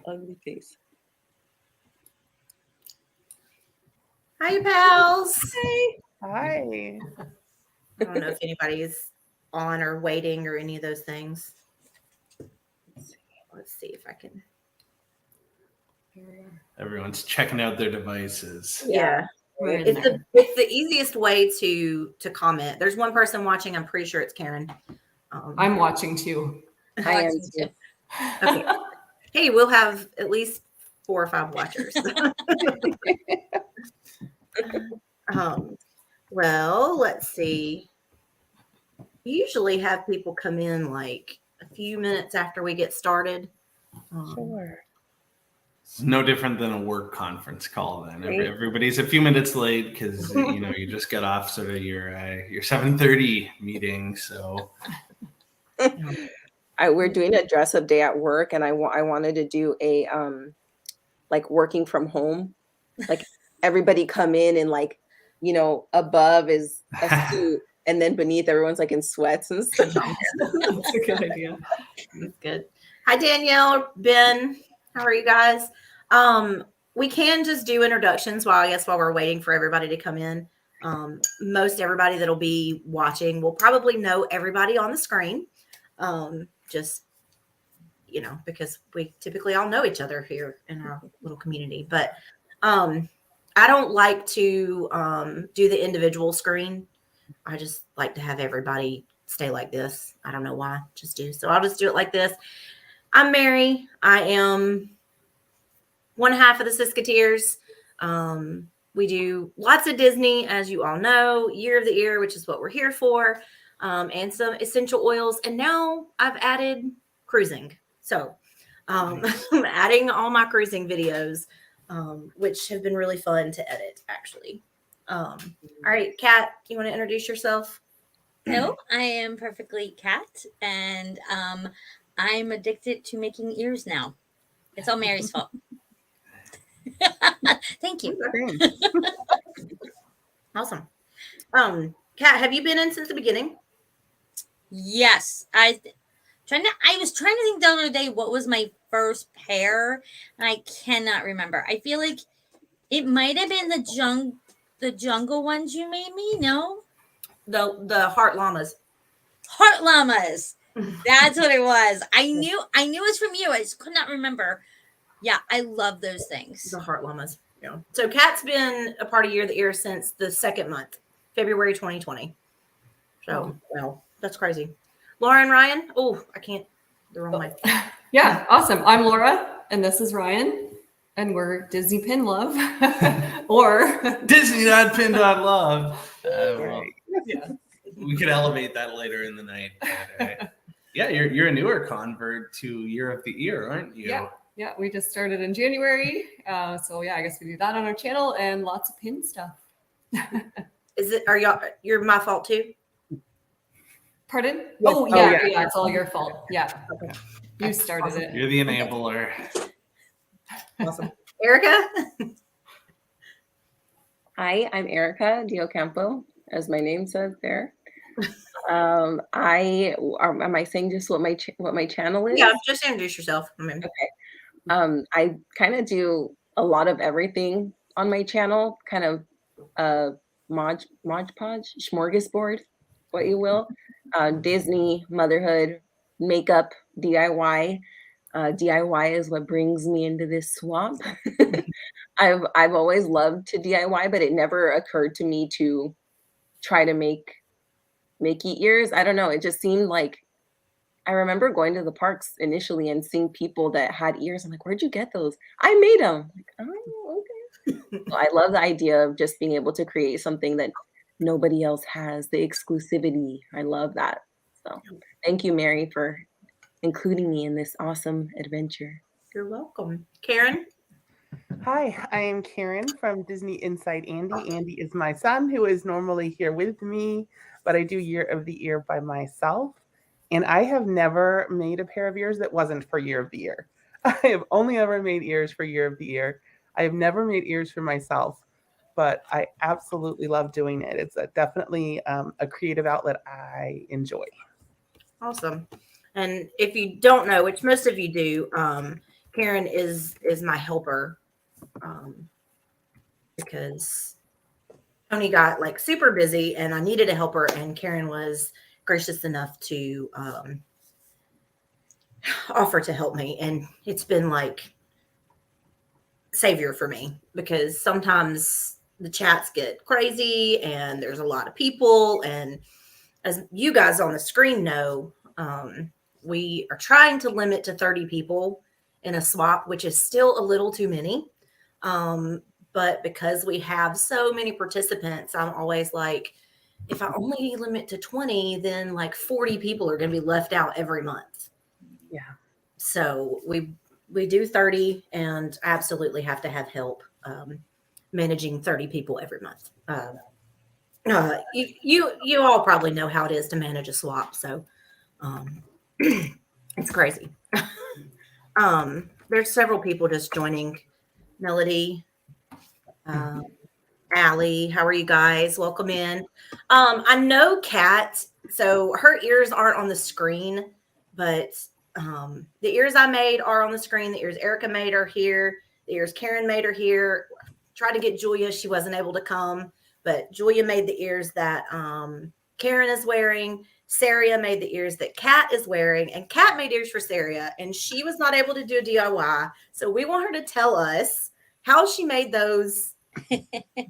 Ugly face. Hi, pals. Hi. I don't know if anybody's on or waiting or any of those things. Let's see if I can. Everyone's checking out their devices. Yeah. We're in It's there. the easiest way to comment. There's one person watching. I'm pretty sure it's Karen. I'm watching too. I am too. Okay. Hey, we'll have at least 4 or 5 watchers. Well, let's see. We usually have people come in like a few minutes after we get started. Sure. It's no different than a work conference call. Then Right. everybody's a few minutes late because you just got off sort of your 7:30 meeting. So We're doing a dress up day at work, and I wanted to do a like working from home, like everybody come in and like above is a suit, and then beneath everyone's like in sweats and stuff. That's a good idea. That's good. Hi, Danielle, Ben. How are you guys? We can just do introductions while we're waiting for everybody to come in. Most everybody that'll be watching will probably know everybody on the screen. Just because we typically all know each other here in our little community. But I don't like to do the individual screen. I just like to have everybody stay like this. I don't know why, just do. So I'll just do it like this. I'm Mary. I am one half of the Siskateers. We do lots of Disney, as you all know, Year of the Ear, which is what we're here for, and some essential oils. And now I've added cruising. So I'm adding all my cruising videos, which have been really fun to edit, actually. All right, Kat, you want to introduce yourself? No, I am Perfectly Cat, and I'm addicted to making ears now. It's all Mary's fault. Thank you. Awesome. Kat, have you been in since the beginning? Yes, I was trying to think the other day what was my first pair, and I cannot remember. I feel like it might have been the jungle ones you made me. No, The Heart Llamas. Heart Llamas. That's what it was. I knew it was from you. I just could not remember. Yeah, I love those things. The Heart Llamas. Yeah. So Kat's been a part of Year of the Ear since the second month, February 2020. So, well, that's crazy. Lauren, Ryan. Oh, I can't. The wrong way. Yeah, awesome. I'm Laura, and this is Ryan, and we're Disney Pin Love, or Disney.pin.love. Well, yeah. we could elevate that later in the night. But, yeah, you're a newer convert to Year of the Ear, aren't you? Yeah, we just started in January, so yeah, I guess we do that on our channel and lots of pin stuff. You're my fault too? Pardon? Yes. Oh yeah, it's all your fault. Yeah, Okay. you started it. You're the enabler. Awesome. Erica? Hi, I'm Erica Diocampo, as my name says there. Am I saying just what my channel is? Yeah, just introduce yourself. I kind of do a lot of everything on my channel, kind of Mod Podge, smorgasbord, what you will. Disney, motherhood, makeup, DIY. DIY is what brings me into this swamp. I've always loved to DIY, but it never occurred to me to try to make ears. I don't know. It just seemed like I remember going to the parks initially and seeing people that had ears. I'm like, where'd you get those? I made them. Like, oh, okay. So I love the idea of just being able to create something that nobody else has, the exclusivity. I love that. So thank you, Mary, for including me in this awesome adventure. You're welcome. Karen? Hi, I am Karen from Disney Inside Andy. Andy is my son who is normally here with me, but I do Year of the Ear by myself. And I have never made a pair of ears that wasn't for Year of the Ear. I have only ever made ears for Year of the Ear. I have never made ears for myself, but I absolutely love doing it. It's definitely a creative outlet I enjoy. Awesome. And if you don't know, which most of you do, Karen is my helper, because Tony got like super busy and I needed a helper, and Karen was gracious enough to offer to help me. And it's been like savior for me, because sometimes the chats get crazy and there's a lot of people. And as you guys on the screen know, we are trying to limit to 30 people in a swap, which is still a little too many. But because we have so many participants, I'm always like, if I only limit to 20, then like 40 people are going to be left out every month. Yeah. So we do 30, and absolutely have to have help managing 30 people every month. You all probably know how it is to manage a swap, so it's crazy. There's several people just joining. Melody, Allie, how are you guys? Welcome in. I know Kat, so her ears aren't on the screen, but the ears I made are on the screen. The ears Erica made are here. The ears Karen made are here. Tried to get Julia. She wasn't able to come, but Julia made the ears that Karen is wearing. Saria made the ears that Kat is wearing, and Kat made ears for Saria, and she was not able to do a DIY. So we want her to tell us how she made those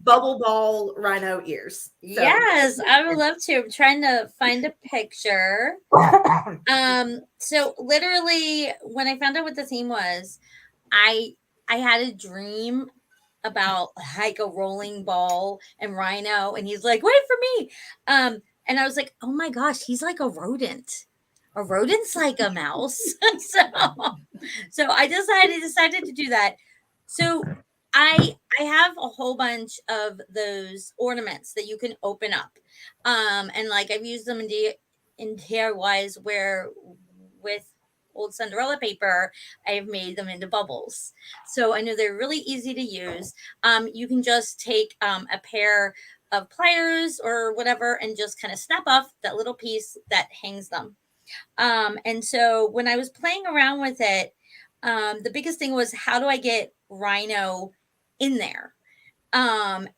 bubble ball rhino ears. So. Yes, I would love to. I'm trying to find a picture. So literally when I found out what the theme was, I had a dream about like a rolling ball and rhino, and he's like, wait for me. And I was like, oh my gosh, he's like a rodent. A rodent's like a mouse. so I decided to do that. So I have a whole bunch of those ornaments that you can open up. And like I've used them in DIYs where with old Cinderella paper, I've made them into bubbles. So I know they're really easy to use. You can just take a pair of pliers or whatever and just kind of snap off that little piece that hangs them. And so when I was playing around with it, the biggest thing was, how do I get Rhino in there? And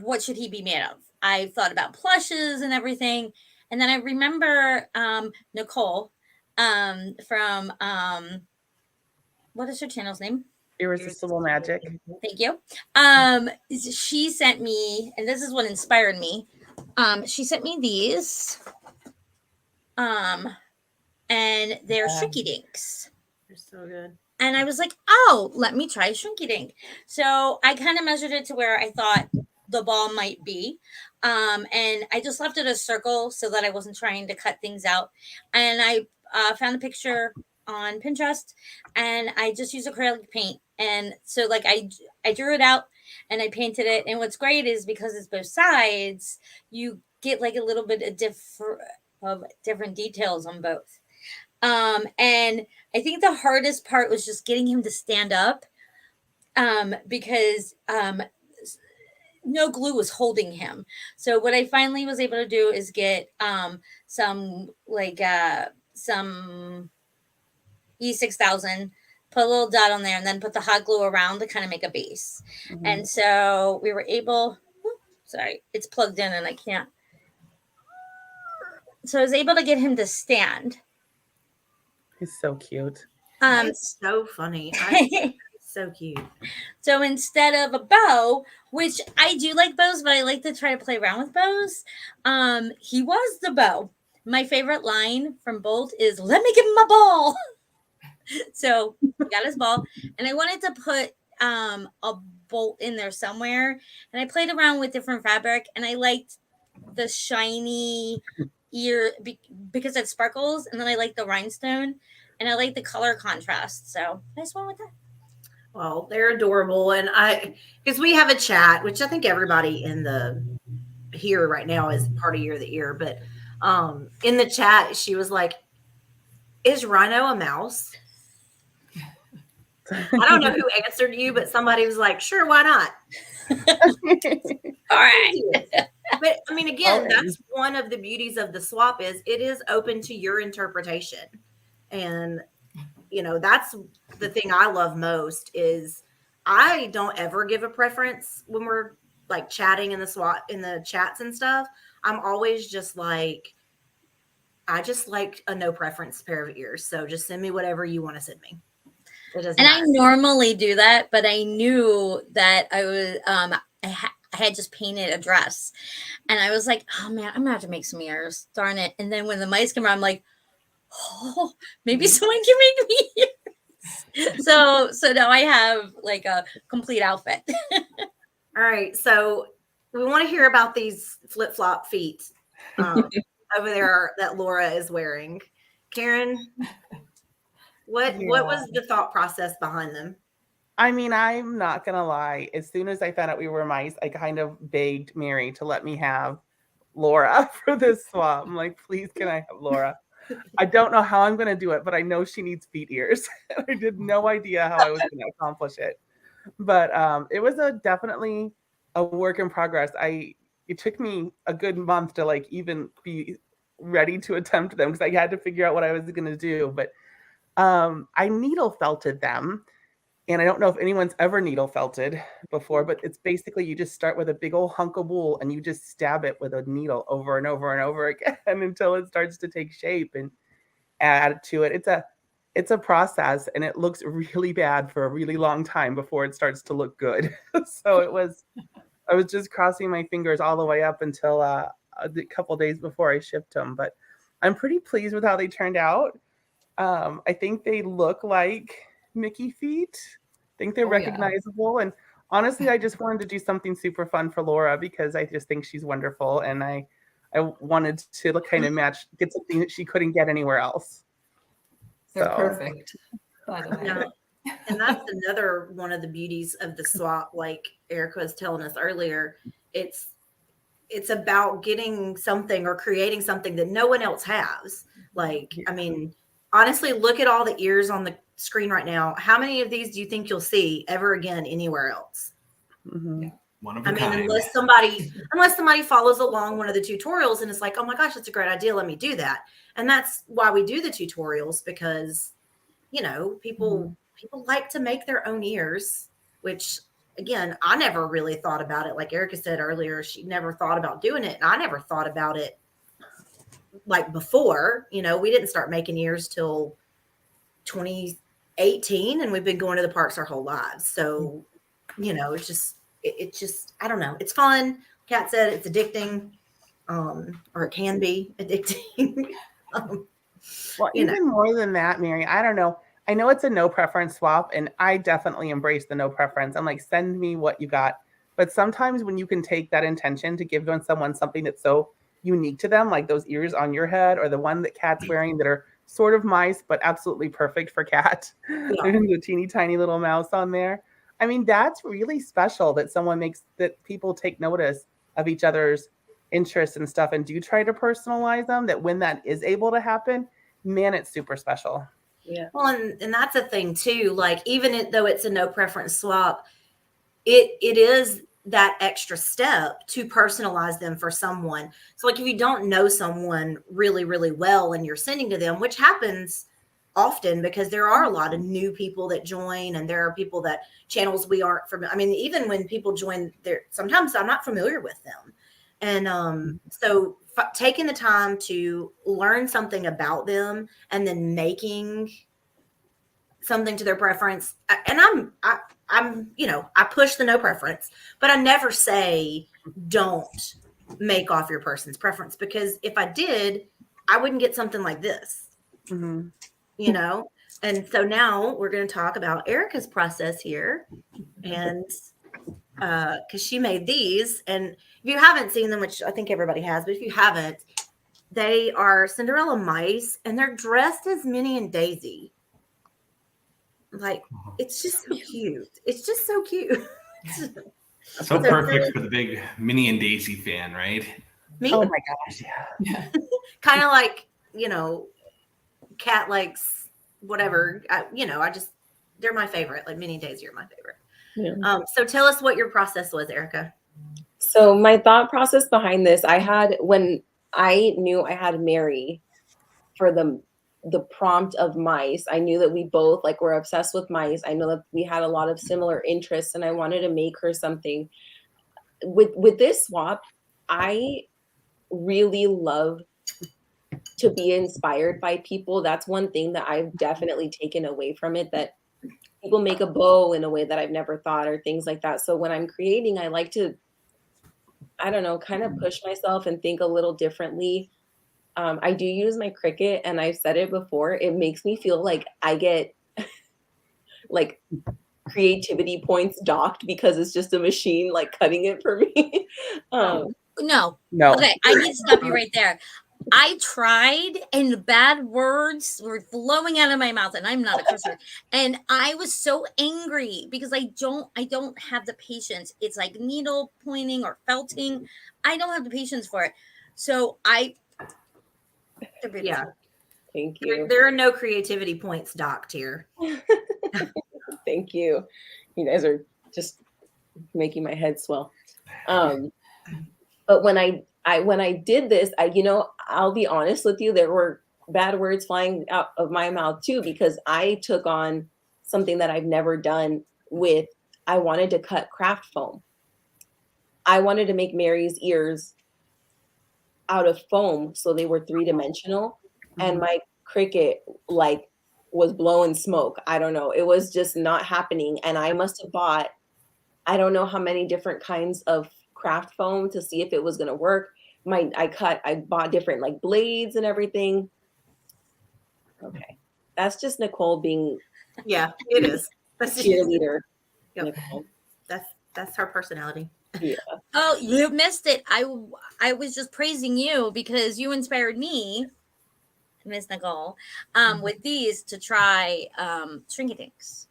what should he be made of? I thought about plushes and everything. And then I remember Nicole from what is her channel's name? Irresistible Magic. Thank you. She sent me, and this is what inspired me. She sent me these. And they're Shrinky Dinks. They're so good. And I was like, oh, let me try Shrinky Dink. So I kind of measured it to where I thought the ball might be. And I just left it a circle so that I wasn't trying to cut things out. And I found a picture on Pinterest, and I just used acrylic paint. And so like I drew it out and I painted it. And what's great is because it's both sides, you get like a little bit of different details on both. And I think the hardest part was just getting him to stand up, because no glue was holding him. So what I finally was able to do is get some E6000, put a little dot on there, and then put the hot glue around to kind of make a base. Mm-hmm. And so we were able, sorry, it's plugged in and I can't. So I was able to get him to stand. He's so cute. It's so funny. So cute. So instead of a bow, which I do like bows, but I like to try to play around with bows, he was the bow. My favorite line from Bolt is, let me give him my ball. So he got his ball, and I wanted to put a bolt in there somewhere, and I played around with different fabric, and I liked the shiny ear because it sparkles, and then I like the rhinestone, and I like the color contrast. So I just went with that. Well, they're adorable, and because we have a chat, which I think everybody in the here right now is part of Year of the Ear, but in the chat she was like, "Is Rhino a mouse?" I don't know who answered you, but somebody was like, "Sure, why not?" All right. But I mean, again, Okay. that's one of the beauties of the swap is it is open to your interpretation. And that's the thing I love most is I don't ever give a preference when we're like chatting in the chats and stuff. I'm always just like, I just like a no preference pair of ears. So just send me whatever you want to send me. It doesn't And I matter. normally do that, but I knew that I was I had just painted a dress, and I was like, oh man, I'm gonna have to make some ears. Darn it! And then when the mice came around, I'm like, oh, maybe someone can make me ears. So now I have like a complete outfit. All right. So we want to hear about these flip flop feet over there that Laura is wearing. Karen, what was the thought process behind them? I mean, I'm not gonna lie. As soon as I found out we were mice, I kind of begged Mary to let me have Laura for this swap. I'm like, please, can I have Laura? I don't know how I'm gonna do it, but I know she needs feet ears. I did no idea how I was gonna accomplish it. But it was definitely a work in progress. It took me a good month to like even be ready to attempt them because I had to figure out what I was gonna do. But I needle felted them. And I don't know if anyone's ever needle felted before, but it's basically you just start with a big old hunk of wool and you just stab it with a needle over and over and over again until it starts to take shape and add to it. It's a process and it looks really bad for a really long time before it starts to look good. So I was just crossing my fingers all the way up until a couple days before I shipped them. But I'm pretty pleased with how they turned out. I think they look like Mickey feet. I think they're recognizable. And honestly, I just wanted to do something super fun for Laura because I just think she's wonderful. And I wanted to kind of get something that she couldn't get anywhere else. They're perfect, by the way. Yeah. And that's another one of the beauties of the swap, like Erica was telling us earlier. It's about getting something or creating something that no one else has. Like, I mean, honestly, look at all the ears on the screen right now. How many of these do you think you'll see ever again anywhere else? Mm-hmm. One of a kind. Unless somebody follows along one of the tutorials and it's like, oh my gosh, that's a great idea. Let me do that. And that's why we do the tutorials because, people like to make their own ears, which again, I never really thought about it. Like Erica said earlier, she never thought about doing it. And I never thought about it like before. We didn't start making ears till 2018 and we've been going to the parks our whole lives. So, it's just, I don't know. It's fun. Kat said it's addicting, or it can be addicting. Well, even more than that, Mary, I don't know. I know it's a no preference swap, and I definitely embrace the no preference. I'm like, send me what you got. But sometimes when you can take that intention to give someone something that's so unique to them, like those ears on your head or the one that Kat's wearing that are sort of mice, but absolutely perfect for Kat. Yeah. The teeny tiny little mouse on there. I mean, that's really special that that people take notice of each other's interests and stuff and do try to personalize them, that when that is able to happen, man, it's super special. Yeah. Well, and that's a thing too. Like, even though it's a no preference swap, it is that extra step to personalize them for someone. So like if you don't know someone really, really well and you're sending to them, which happens often because there are a lot of new people that join and there are people that channels we aren't familiar. I mean, even when people join there, sometimes I'm not familiar with them. And so taking the time to learn something about them and then making something to their preference. And I'm, I push the no preference, but I never say don't make off your person's preference, because if I did, I wouldn't get something like this, And so now we're going to talk about Erica's process here. And because she made these, and if you haven't seen them, which I think everybody has, but if you haven't, they are Cinderella mice and they're dressed as Minnie and Daisy. Like, it's just so cute. It's just so cute. So perfect for the big Minnie and Daisy fan, right? Me? Oh my gosh, yeah. Kind of like, Kat likes whatever. They're my favorite. Like Minnie and Daisy are my favorite. Yeah. So tell us what your process was, Erica. So my thought process behind this, when I knew I had Mary for the the prompt of mice. I knew that we both like were obsessed with mice. I know that we had a lot of similar interests, and I wanted to make her something. With this swap, I really love to be inspired by people. That's one thing that I've definitely taken away from it, that people make a bow in a way that I've never thought, or things like that. So when I'm creating, I like to, I don't know, kind of push myself and think a little differently. I do use my Cricut, and I've said it before, it makes me feel like I get like creativity points docked because it's just a machine like cutting it for me. No. No. Okay, I need to stop you right there. I tried, and bad words were flowing out of my mouth, and I'm not a cursor. And I was so angry because I don't have the patience. It's like needle pointing or felting. I don't have the patience for it. So Yeah. Thank you. There are no creativity points docked here. Thank you. You guys are just making my head swell. But when I did this, I'll be honest with you, there were bad words flying out of my mouth too, because I took on something that I've never done with, I wanted to cut craft foam. I wanted to make Mary's ears out of foam so they were 3-dimensional, and my Cricut like was blowing smoke. I don't know. It was just not happening. And I must have bought, I don't know how many different kinds of craft foam to see if it was going to work. I bought different like blades and everything. Okay. That's just Nicole being Yeah, it is. That's cheerleader. Yep. Nicole. That's her personality. Yeah. Oh, you missed it. I was just praising you because you inspired me, Miss Nicole, with these to try Shrinky-Dinks.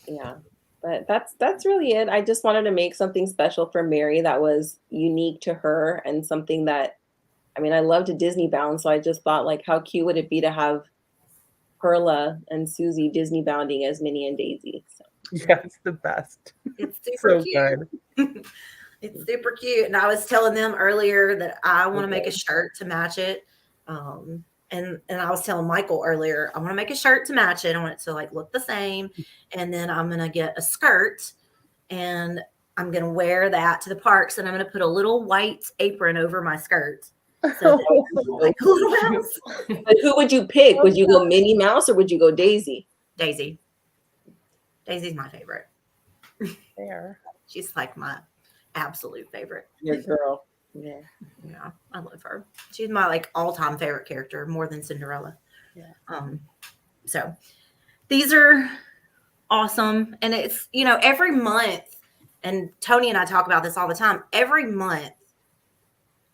Yeah. But that's really it. I just wanted to make something special for Mary that was unique to her, and something that, I mean, I love to Disney bound, so I just thought, like, how cute would it be to have Perla and Susie Disney bounding as Minnie and Daisy? So. Yeah, it's the best. It's super So cute. good. It's super cute. And I was telling them earlier that I want to make a shirt to match it. And I was telling Michael earlier, I want to make a shirt to match it. I want it to like look the same. And then I'm going to get a skirt, and I'm going to wear that to the parks, and I'm going to put a little white apron over my skirt. So that like a little mouse. But who would you pick? Would you go Minnie Mouse or would you go Daisy? Daisy. Daisy's my favorite. There. She's like my absolute favorite. Your girl. Yeah. Yeah, I love her. She's my like all-time favorite character, more than Cinderella. Yeah. So these are awesome. And it's, every month, and Tony and I talk about this all the time, every month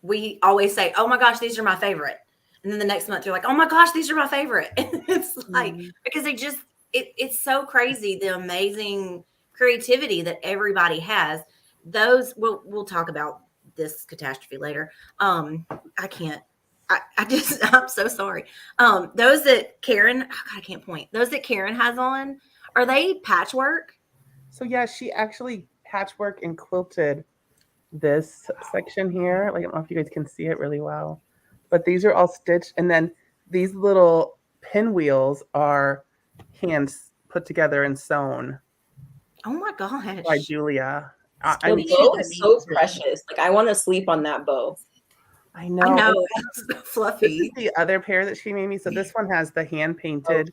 we always say, oh my gosh, these are my favorite. And then the next month you're like, oh my gosh, these are my favorite. And it's like, because it's so crazy, the amazing creativity that everybody has. Those we'll talk about this catastrophe later. I'm so sorry. Those that Karen, I can't point. Those that Karen has on, are they patchwork? So yeah, she actually patchwork and quilted this section here. Like, I don't know if you guys can see it really well, but these are all stitched. And then these little pinwheels are hands put together and sewn Oh my gosh. by Julia. The I mean, bow is so precious. Like, I want to sleep on that bow. I know. I know. It's so This fluffy. is the other pair that she made me. So this one has the hand painted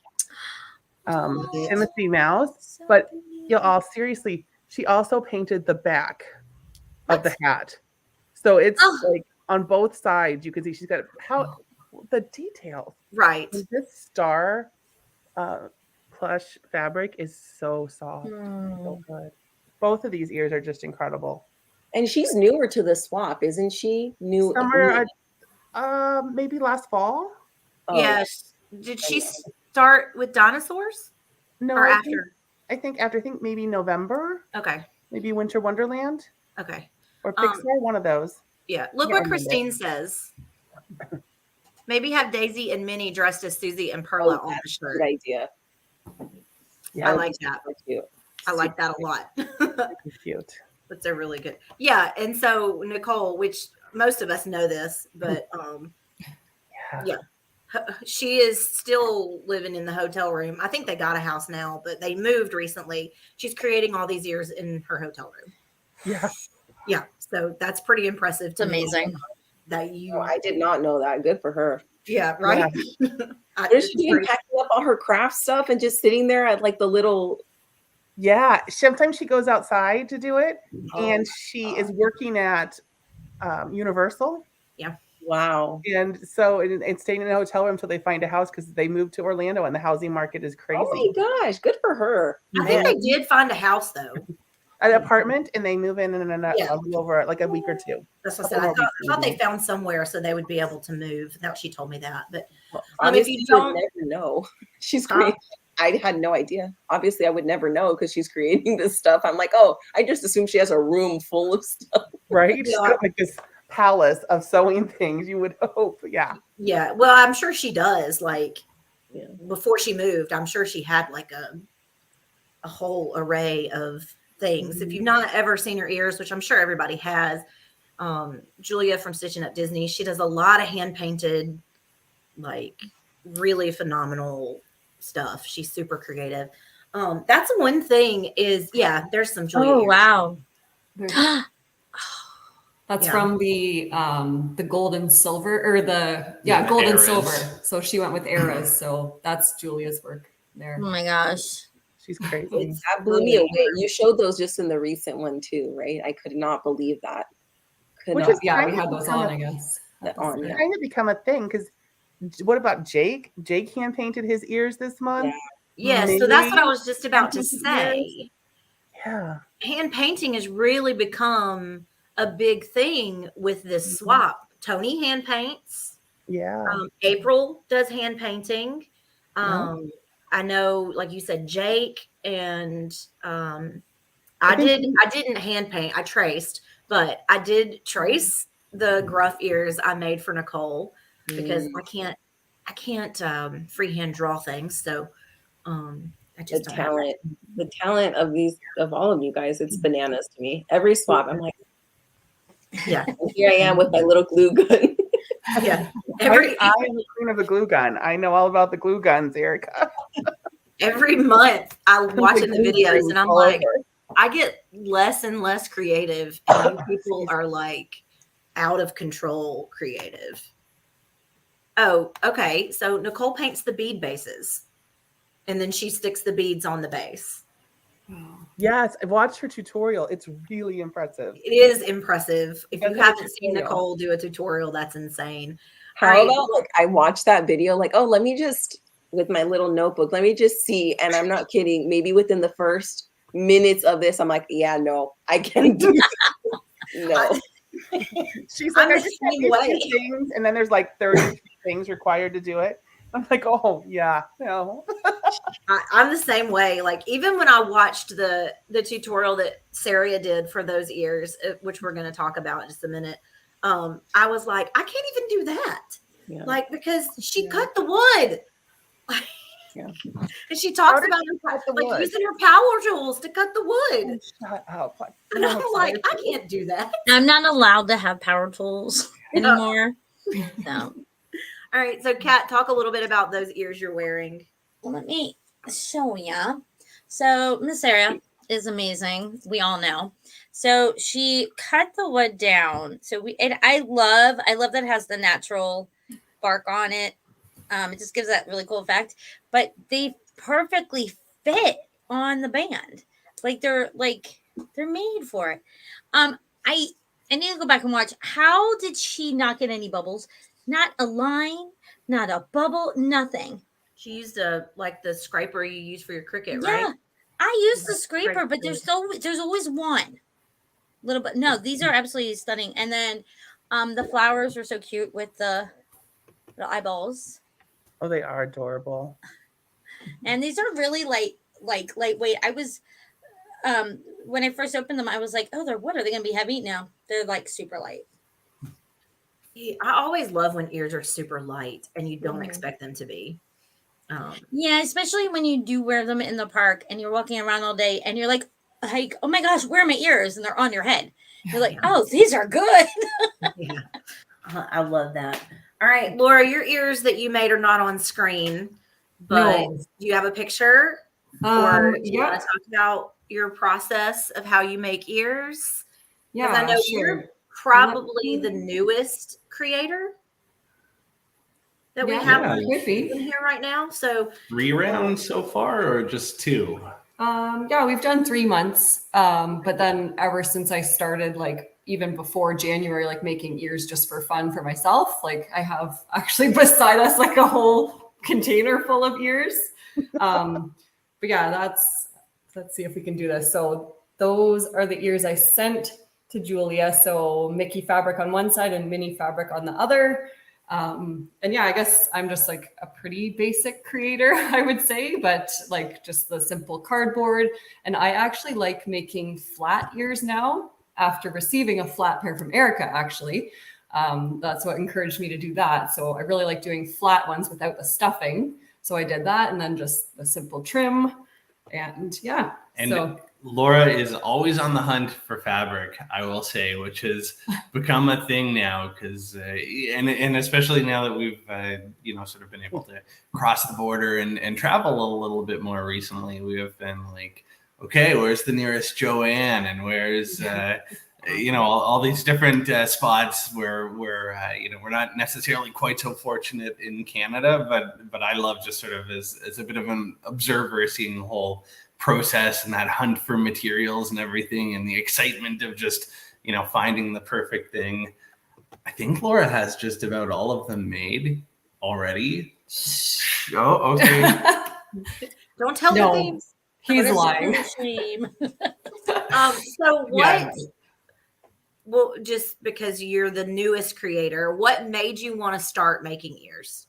Timothy Mouse, but seriously, she also painted the back of the hat. So it's like on both sides, you can see she's got the details. Right. And this star plush fabric is so soft, so good. Both of these ears are just incredible. And she's newer to the swap, isn't she? Summer, maybe last fall. Oh, Yes. Did she start with dinosaurs No, or I after? think maybe November, Okay. maybe Winter Wonderland Okay. or Pixar, one of those. Yeah. Look Yeah, what I remember. Christine says. Maybe have Daisy and Minnie dressed as Susie and Perla on the that's a shirt. good idea. Yeah, I like that. So cute. I like that a lot. it's cute. That's a really good. Yeah. And so Nicole, which most of us know this, but Yeah. she is still living in the hotel room. I think they got a house now, but they moved recently. She's creating all these ears in her hotel room. Yeah. Yeah, so that's pretty impressive It's to me amazing. that you. Oh, I did not know that. Good for her. Yeah, right. What is she doing, packing up all her craft stuff and just sitting there at like the little? Yeah. Sometimes she goes outside to do it, Oh, and she is working at Universal. wow. And so and staying in a hotel room until they find a house because they moved to Orlando and the housing market is crazy. Oh my gosh, good for her. I think Man. they did find a house though. An apartment, and they move in Yeah. a little over like a week or two. That's what I said. I thought they found somewhere so they would be able to move. Now she told me that, but if Obviously, you you would don't- never know. She's Huh? creating. I had no idea. Obviously, I would never know because she's creating this stuff. I'm like, oh, I just assume she has a room full of stuff. Right? She's Yeah. got like this palace of sewing things, you would hope. Yeah. yeah, well, I'm sure she does. Like Yeah. before she moved, I'm sure she had like a whole array of things. If you've not ever seen her ears, which I'm sure everybody has, Julia from Stitching Up Disney, she does a lot of hand painted, like really phenomenal stuff. She's super creative. That's one thing is, yeah, there's some Julia. Oh ears. wow. That's Yeah. from the gold and silver, or the Yeah, gold and eras. silver. So she went with eras. So that's Julia's work there. Oh my gosh. She's crazy. It's That blew me really- away. You showed those just in the recent one too, right? I could not believe that. Could Which not is Yeah, we kind had of those kind on, of- I guess. that on. It's Yeah. kind of become a thing because what about Jake? Jake hand painted his ears this month. Yes, so that's what I Maybe was just about to hand-painted say. Yeah. Hand painting has really become a big thing with this swap. Tony hand paints. Yeah. April does hand painting. Yeah. I know, like you said, Jake and I I think- didn't hand paint. I traced, but I did trace the gruff ears I made for Nicole because I can't freehand draw things. So I The just don't have talent, the talent of all of you guys, it's bananas to me. Every swap, I'm like, that. Yeah. and here I am with my little glue gun. Yeah. Every I am the queen of the glue gun. I know all about the glue guns, Erica. every month I'm watching the Glue videos guns and I'm all like, over. I get less and less creative, and people are like out of control creative. Oh, okay. So Nicole paints the bead bases, and then she sticks the beads on the base. Yes, I watched her tutorial. It's really impressive. It is impressive. If you That's a haven't seen tutorial. Nicole do a tutorial, that's insane. How Right. about like I watched that video, like, oh, let me just with my little notebook, let me just see. And I'm not kidding, maybe within the first minutes of this, I'm like, yeah, no, I can't do that. No. She's I'm like, I the just have same these way. few things, and then there's like 30 things required to do it. I'm like, oh yeah, no. I'm the same way. Like even when I watched the tutorial that Sarah did for those ears, which we're going to talk about in just a minute, I was like, I can't even do that. Yeah. Like because she Yeah. cut the wood. Yeah. And she talks How did about she cut the like wood? using her power tools to cut the wood. Shut up. Like, And I'm like, I can't do that. I'm not allowed to have power tools anymore. No. All right. So Kat, talk a little bit about those ears you're wearing. Let me show ya. So Miss Sarah is amazing. We all know. So she cut the wood down. So I love that it has the natural bark on it. It just gives that really cool effect. But they perfectly fit on the band. They're made for it. I need to go back and watch. How did she not get any bubbles? Not a line, not a bubble, nothing. She used like the scraper you use for your Cricut, Yeah, right? I use the That's scraper, great but too. there's always one little bit. No, these are absolutely stunning. And then the flowers are so cute with the eyeballs. oh, they are adorable. And these are really lightweight. I was when I first opened them, I was like, oh, they're what? Are they gonna be heavy? No, they're like super light. Yeah, I always love when ears are super light and you don't Mhm. expect them to be. Yeah, especially when you do wear them in the park and you're walking around all day and you're like, oh my gosh, where are my ears? And they're on your head. You're like, oh, these are good. Yeah, I love that. All right, Laura, your ears that you made are not on screen, but No. do you have a picture? Or do you want Yeah, to talk about your process of how you make ears? Because I yeah, know sure. you're probably the newest creator that we Yeah, have Yeah. could be. in here right now. So 3 rounds so far, or just 2? Yeah, we've done 3 months. But then ever since I started, like even before January, like making ears just for fun for myself, like I have actually beside us like a whole container full of ears. But yeah, let's see if we can do this. So those are the ears I sent to Julia. So Mickey fabric on one side and mini fabric on the other. And yeah, I guess I'm just like a pretty basic creator, I would say, but like just the simple cardboard. And I actually like making flat ears now after receiving a flat pair from Erica, actually. That's what encouraged me to do that. So I really like doing flat ones without the stuffing. So I did that, and then just the simple trim. And yeah, And so Laura is always on the hunt for fabric, I will say, which has become a thing now because, and especially now that we've, sort of been able to cross the border and travel a little bit more recently, we have been like, okay, where's the nearest Joanne, and where's, all these different spots where we're not necessarily quite so fortunate in Canada, but I love just sort of as a bit of an observer seeing the whole process and that hunt for materials and everything and the excitement of just finding the perfect thing. I think Laura has just about all of them made already. Oh, okay. don't tell No. the names. he's What a lying. shame. So what? Yeah. Well, just because you're the newest creator, what made you want to start making ears?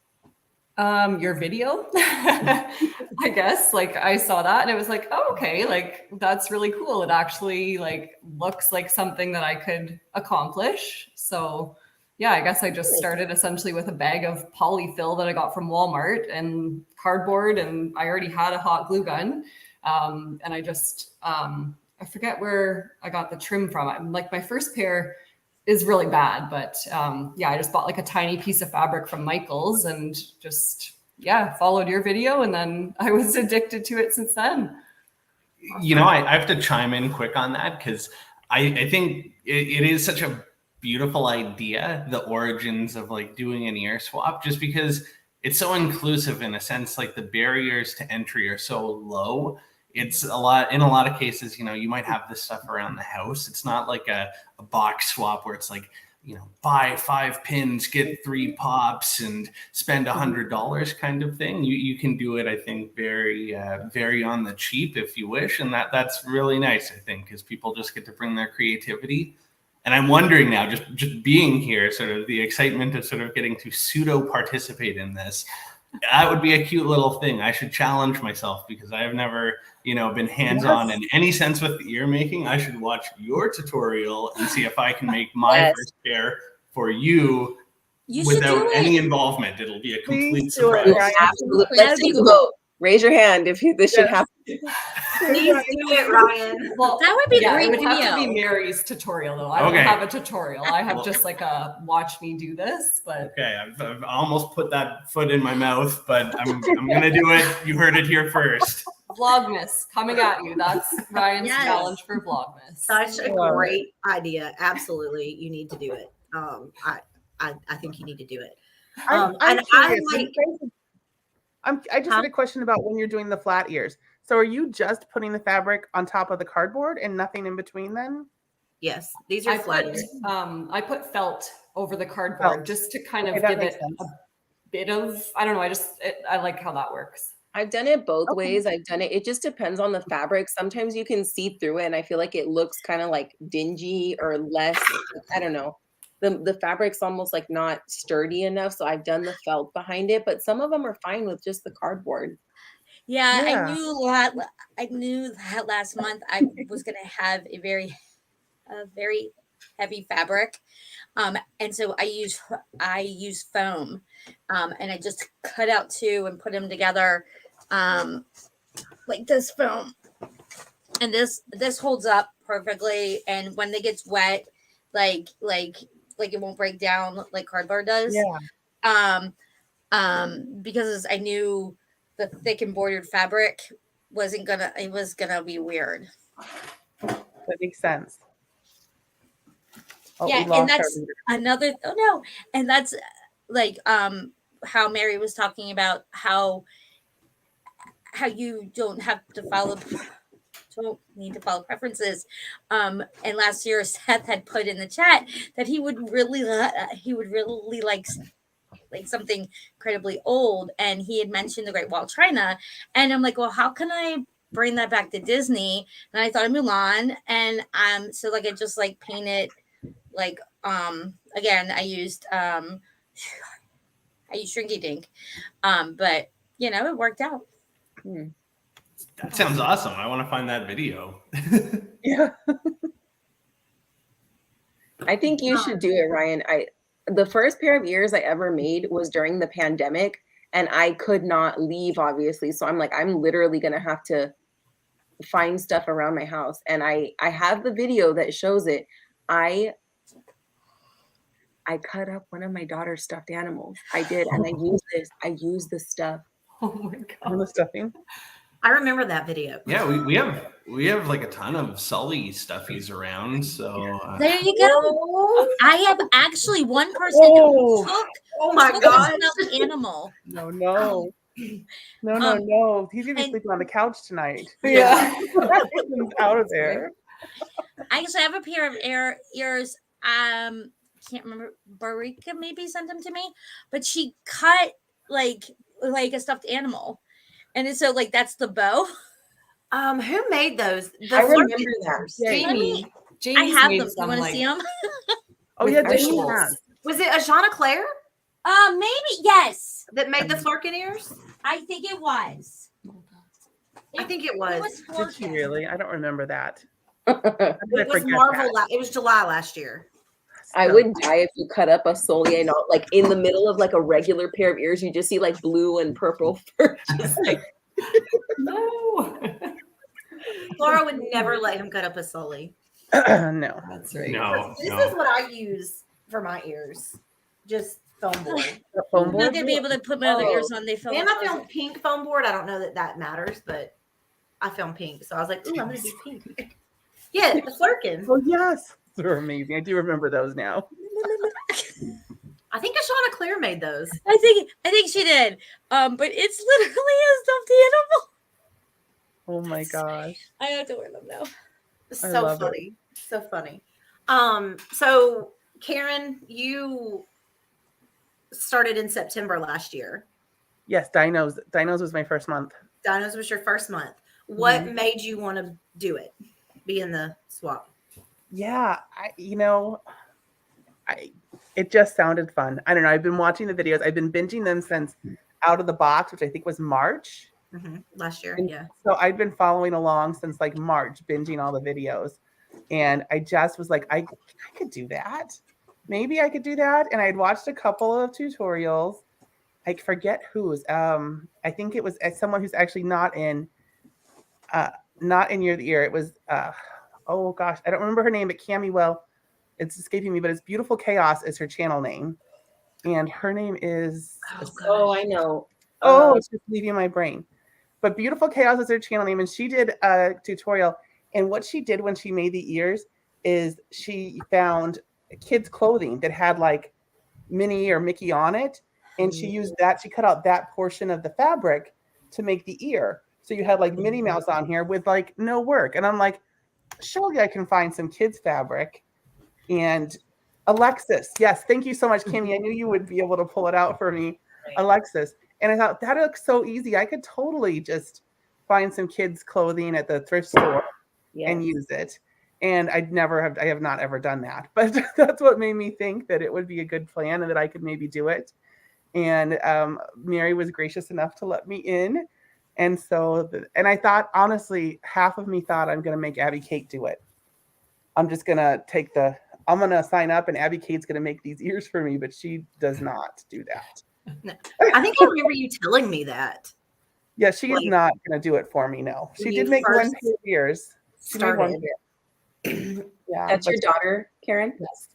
Your video, I guess. Like I saw that and it was like, oh, okay, like that's really cool. It actually like looks like something that I could accomplish. So yeah, I guess I just started essentially with a bag of polyfill that I got from Walmart and cardboard, and I already had a hot glue gun. And I just I forget where I got the trim from. I'm like, my first pair is really bad, but yeah, I just bought like a tiny piece of fabric from Michael's and just followed your video, and then I was addicted to it since then. I have to chime in quick on that because I think it is such a beautiful idea, the origins of like doing an ear swap, just because it's so inclusive in a sense. Like the barriers to entry are so low. It's in a lot of cases, you might have this stuff around the house. It's not like a box swap where it's like, buy 5 pins, get 3 pops and spend $100 kind of thing. You can do it, I think, very, very on the cheap if you wish. And that's really nice, I think, because people just get to bring their creativity. And I'm wondering now, just being here, sort of the excitement of sort of getting to pseudo participate in this. That would be a cute little thing. I should challenge myself because I have never, been hands-on in any sense with the ear making. I should watch your tutorial and see if I can make my first pair for you without any involvement. It'll be a complete surprise. Absolutely. Let's take a vote. Raise your hand if this should happen. Please do it, Ryan. Well, That would be yeah, great it would have to video. be Mary's tutorial though. I don't Okay. have a tutorial. I have just like a watch me do this, but Okay, I've almost put that foot in my mouth, but I'm gonna do it. You heard it here first. Vlogmas coming at you. That's Ryan's Yes. challenge for Vlogmas. Such a great idea. Absolutely, you need to do it. I think you need to do it. I'm And curious. I just Huh? had a question about when you're doing the flat ears. So are you just putting the fabric on top of the cardboard and nothing in between then? Yes, these are I flat put ears. I put felt over the cardboard Felt. just to kind of Okay, that give makes it sense. a bit of, I don't know, I like how that works. I've done it both Okay. ways. I've done it. It just depends on the fabric. Sometimes you can see through it, and I feel like it looks kind of like dingy or less. I don't know. The fabric's almost like not sturdy enough. So I've done the felt behind it, but some of them are fine with just the cardboard. Yeah, Yeah. I knew that last month I was gonna have a very heavy fabric. And so I use foam. And I just cut out 2 and put them together like this foam. And this holds up perfectly. And when it gets wet, like it won't break down like cardboard does. Yeah. because I knew the thick embroidered fabric it was gonna be weird. That makes sense. Oh, we Yeah, and lost our that's leader. another oh no, and that's like how Mary was talking about how you don't need to follow preferences. And last year Seth had put in the chat that he would really like something incredibly old, and he had mentioned the Great Wall of China, and I'm like, well, how can I bring that back to Disney? And I thought of Mulan, and so like I just like painted like again I used Shrinky Dink, but you know it worked out. That sounds awesome. I want to find that video. Yeah. I think you should do it, Ryan. The first pair of ears I ever made was during the pandemic, and I could not leave, obviously. So I'm like, I'm literally gonna have to find stuff around my house. And I have the video that shows it. I cut up one of my daughter's stuffed animals. I did, and I used the stuff. Oh my On god. the stuffing. I remember that video. Yeah, we have like a ton of Sully stuffies around. So There you go. I have actually one person Oh. who took Oh my a god. stuffed animal. No. No. He's gonna be and- sleeping on the couch tonight. Yeah. He's out of there. I actually have a pair of ears. Can't remember. Barika maybe sent them to me, but she cut like a stuffed animal, and so like that's the bow. Who made those? I remember Flurkin that. ears. Jamie. I Jamie's have made them. You some, want to like, see them? Oh yeah, with Jamie vegetables. has. Was it Ashana Claire Maybe yes. that made the Flurkin ears? I think it was. I think it was. Did she really? I don't remember that. It was Marvel. It was July last year. I would die if you cut up a Soleil and like in the middle of like a regular pair of ears, you just see like blue and purple fur. Just like No. Laura would never let him cut up a Sully. No. That's right. no, This no. is what I use for my ears. Just foam board. The foam I'm not board? gonna be able to put my other Oh. ears on. They fell. And I off. filmed pink foam board. I don't know that matters, but I filmed pink. So I was like, ooh, I'm gonna do pink. Yeah, the Flurkin. Oh yes. They're amazing. I do remember those now. I think Ashana Claire made those. I think she did. But it's literally a stuffed animal. Oh my gosh. I have to wear them now. I So love it. funny. So funny. So Karen, you started in September last year. Yes, Dinos. Dinos was my first month. Dinos was your first month. What made you want to do it? Be in the swap? Yeah, it just sounded fun. I don't know. I've been watching the videos. I've been binging them since Out of the Box, which I think was March. Last year, And yeah. So I've been following along since like March, binging all the videos. And I just was like, I could do that. Maybe I could do that. And I'd watched a couple of tutorials. I forget whose. I think it was someone who's actually not in Year of the Ear. It was oh gosh, I don't remember her name, but Cami, well, it's escaping me, but it's Beautiful Chaos is her channel name. And her name is oh, I know. it's just leaving my brain. But Beautiful Chaos is her channel name, and she did a tutorial. And what she did when she made the ears is she found kids' clothing that had like Minnie or Mickey on it, and she used that. She cut out that portion of the fabric to make the ear. So you had like Minnie Mouse on here with like no work. And I'm like, surely I can find some kids' fabric. And Alexis, yes, thank you so much, Kimmy. I knew you would be able to pull it out for me, Alexis. And I thought that looks so easy. I could totally just find some kids' clothing at the thrift store and use it. And I have not ever done that. But that's what made me think that it would be a good plan and that I could maybe do it. And Mary was gracious enough to let me in. And so, and I thought, honestly, half of me thought I'm going to make Abby Kate do it. I'm just going to I'm going to sign up and Abby Kate's going to make these ears for me, but she does not do that. No. I think I remember you telling me that. Yeah, she is Like, not going to do it for me, no. She when did you make one first pair of ears. She made one started. pair. Yeah. That's but your daughter, Karen? yes.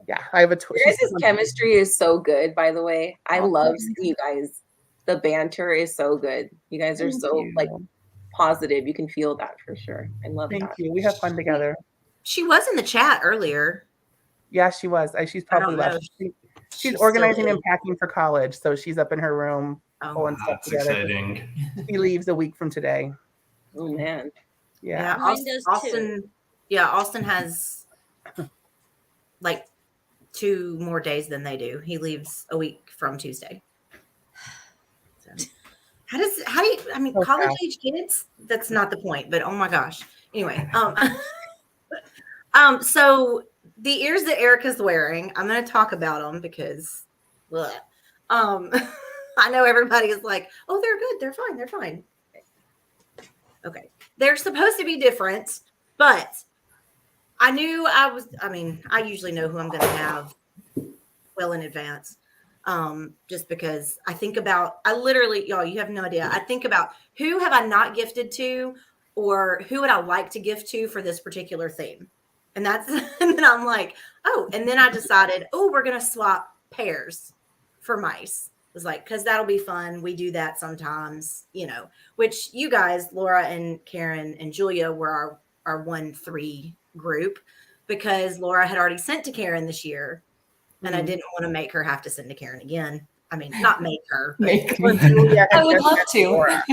Yeah, I have a twin. Your guys' chemistry is so good, by the way. I Oh, love thank seeing you guys. The banter is so good. You guys are Thank so you. like positive. You can feel that for sure. I love Thank that. you. We have fun together. She was in the chat earlier. Yeah, she was. She's I don't probably know. left. She's She organizing still and is. packing for college, so she's up in her room Oh. pulling stuff That's together. exciting. She leaves a week from today. Oh man. Yeah. Yeah, Mine does too. Austin. Yeah, Austin has like 2 more days than they do. He leaves a week from Tuesday. So, how do you? I mean, So college fast. age kids. That's not the point, but oh my gosh. Anyway, so the ears that Erica's wearing, I'm going to talk about them because, bleh. I know everybody is like, oh, they're good, they're fine, they're fine. Okay, they're supposed to be different, but I knew I usually know who I'm going to have well in advance. Just because I think about, y'all, you have no idea. I think about who have I not gifted to, or who would I like to gift to for this particular theme. And that's, and then I'm like, oh, and then I decided, oh, we're going to swap pairs for mice. It was like, cause that'll be fun. We do that sometimes, which you guys, Laura and Karen and Julia, were our 1-3 group, because Laura had already sent to Karen this year. And I didn't want to make her have to send to Karen again. I mean, not make her. But Make Well, Julia had I would just love sent to. Laura.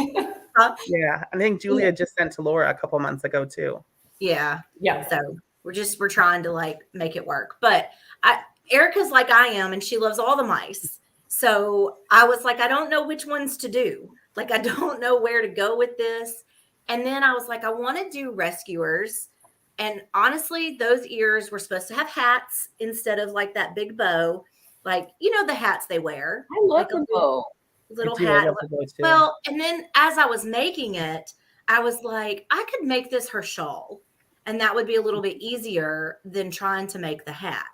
Yeah, I think Julia just sent to Laura a couple months ago too. yeah. Yeah. So we're trying to like make it work. But Erica's like I am, and she loves all the mice. So I was like, I don't know which ones to do. Like, I don't know where to go with this. And then I was like, I want to do rescuers. And honestly, those ears were supposed to have hats instead of like that big bow. Like, the hats they wear. I love Like the bow. little I do, I hat. love the bow too. Well, and then as I was making it, I was like, I could make this her shawl, and that would be a little bit easier than trying to make the hat.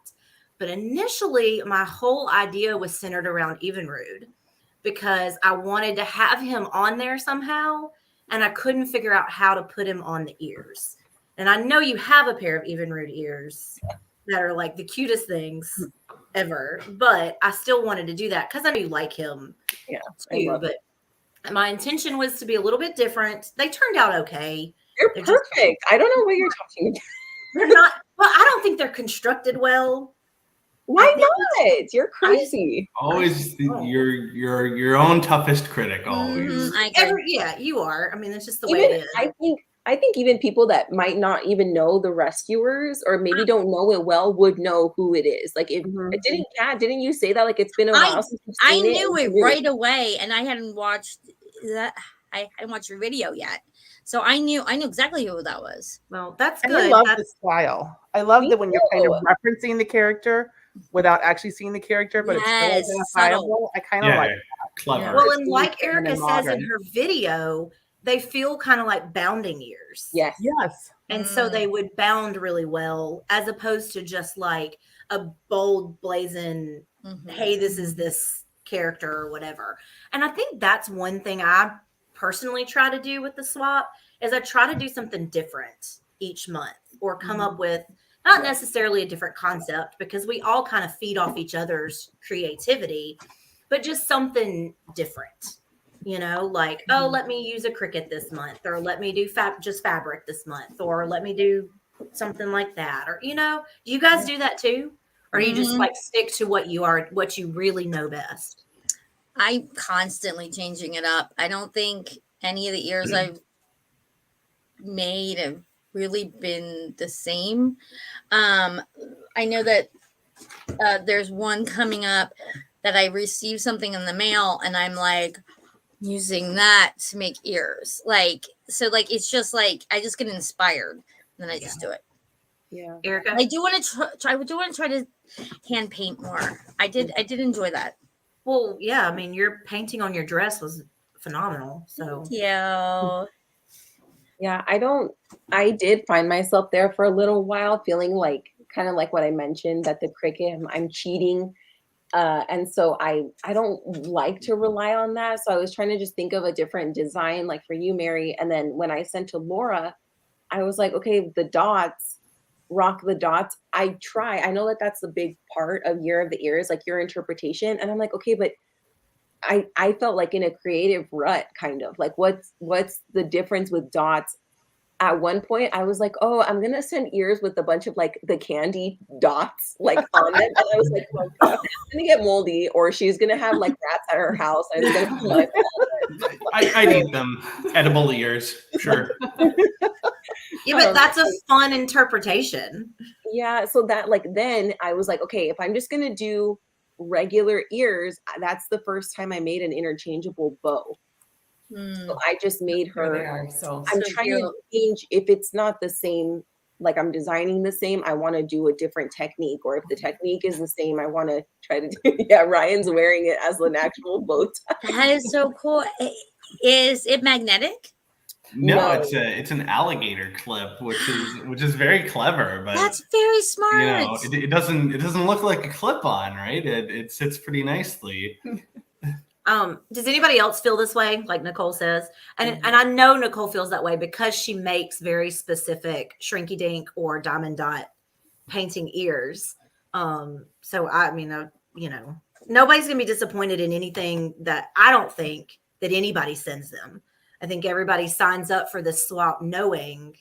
But initially, my whole idea was centered around Evinrude, because I wanted to have him on there somehow, and I couldn't figure out how to put him on the ears. And I know you have a pair of Evinrude ears that are like the cutest things ever, but I still wanted to do that because I know you like him Yeah, I too. love But my intention was to be a little bit different. They turned out okay. You're They're just- perfect. I don't know what you're talking about. They're not. Well, I don't think they're constructed well. Why I think- not? You're crazy. Always Oh. your own toughest critic. Always. Mhm, I agree. Yeah, you are. I mean, it's just the way it Even is. I think even people that might not even know the rescuers or maybe don't know it well would know who it is. Like if Mhm. didn't you say that? Like it's been a while since you've I seen knew it. it right away, and I hadn't watched that. I hadn't watched your video yet, so I knew exactly who that was. Well, that's And I good. love That's, the style. I love Me that when you're kind of too. referencing the character without actually seeing the character, but Yes, it's still identifiable. I kind of Yeah, like clever. well, It's and really like feminine Erica and says in modern. her video, they feel kind of like bounding ears. Yes. yes. And so they would bound really well, as opposed to just like a bold blazing, Mhm. hey, this is this character or whatever. And I think that's one thing I personally try to do with the swap is I try to do something different each month, or come up with not necessarily a different concept, because we all kind of feed off each other's creativity, but just something different. Like, oh, let me use a cricket this month, or let me do just fabric this month, or let me do something like that. Or, do you guys do that too? Or you just Mhm. like stick to what you really know best? I'm constantly changing it up. I don't think any of the ears I've made have really been the same. I know that there's one coming up that I received something in the mail, and I'm like using that to make ears. It's just like I just get inspired, and then I just do it. Yeah. Erica? I do want to try. I do want to try to hand paint more. I did enjoy that. Well, yeah, I mean, your painting on your dress was phenomenal. So Yeah. Yeah, I did find myself there for a little while feeling like kind of like what I mentioned, that the cricket, I'm cheating. And so I don't like to rely on that. So I was trying to just think of a different design, like for you, Mary. And then when I sent to Laura, I was like, okay, the dots, rock the dots. I try. I know that that's the big part of Year of the Ears, like your interpretation. And I'm like, okay, but I felt like in a creative rut, kind of like what's the difference with dots? At one point, I was like, oh, I'm gonna send ears with a bunch of like the candy dots like on them. And I was like, well, it's gonna get moldy, or she's gonna have like rats at her house. And it's gonna be my fault. I'd eat them. Edible ears, sure. Yeah, but that's a fun interpretation. Yeah, so that like then I was like, okay, if I'm just gonna do regular ears, that's the first time I made an interchangeable bow. So I just made There they her. are. So I'm So trying cute. to change if it's not the same, like I'm designing the same, I want to do a different technique. Or if the technique is the same, I want to try to do yeah, Ryan's wearing it as an actual bow tie. That is so cool. Is it magnetic? No, No. it's an alligator clip, which is very clever, but That's very you smart. know, it doesn't look like a clip on, right? It sits pretty nicely. Does anybody else feel this way, like Nicole says? And I know Nicole feels that way because she makes very specific shrinky dink or diamond dot painting ears. So I mean, you know, nobody's gonna be disappointed in anything that I don't think that anybody sends them. I think everybody signs up for the swap knowing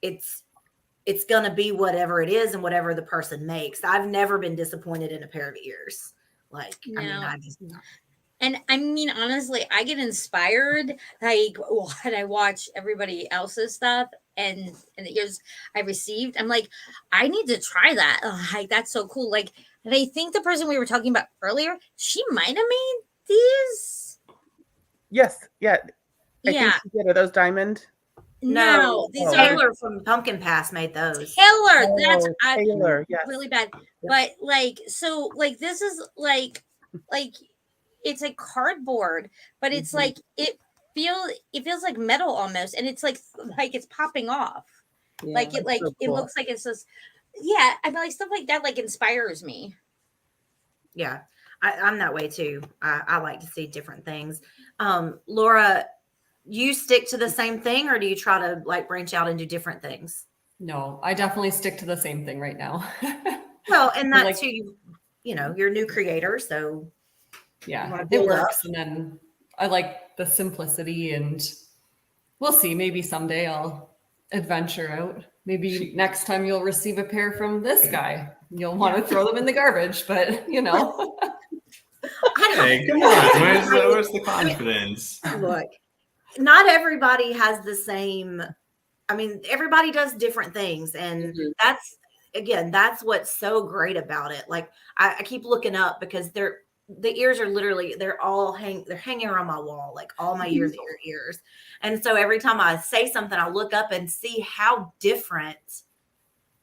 it's gonna be whatever it is and whatever the person makes. I've never been disappointed in a pair of ears. Like, I mean, No. I just And I mean, honestly, I get inspired like when I watch everybody else's stuff and the ears I received. I'm like, I need to try that. Oh, like that's so cool. Like, and I think the person we were talking about earlier, she might have made these. Yes, yeah. I Yeah. think she did. Are those diamond? No, these Oh. are Taylor from Pumpkin Pass made those. Taylor. That's Oh, Taylor, yes. really bad. But like, so like this is like it's like cardboard, but it's Mhm. like it feels like metal almost, and it's like it's popping off. Yeah. Like it so it cool. looks like it's just yeah. I mean, like stuff like that like inspires me. Yeah, I'm that way too. I like to see different things. Laura, you stick to the same thing, or do you try to like branch out and do different things? no, I definitely stick to the same thing right now. Well, and Like- that's who you know, you're a new creator, so You Yeah, wanna it build up? works. And then I like the simplicity, and we'll see. Maybe someday I'll adventure out. Maybe next time you'll receive a pair from this guy. You'll want to throw them in the garbage, but you know. I don't Hey, come on. Where's the confidence? look. Not everybody has the same. I mean, everybody does different things, and Mhm. that's what's so great about it. Like I keep looking up because the ears are literally they're hanging around my wall, like all my ears. And so every time I say something, I look up and see how different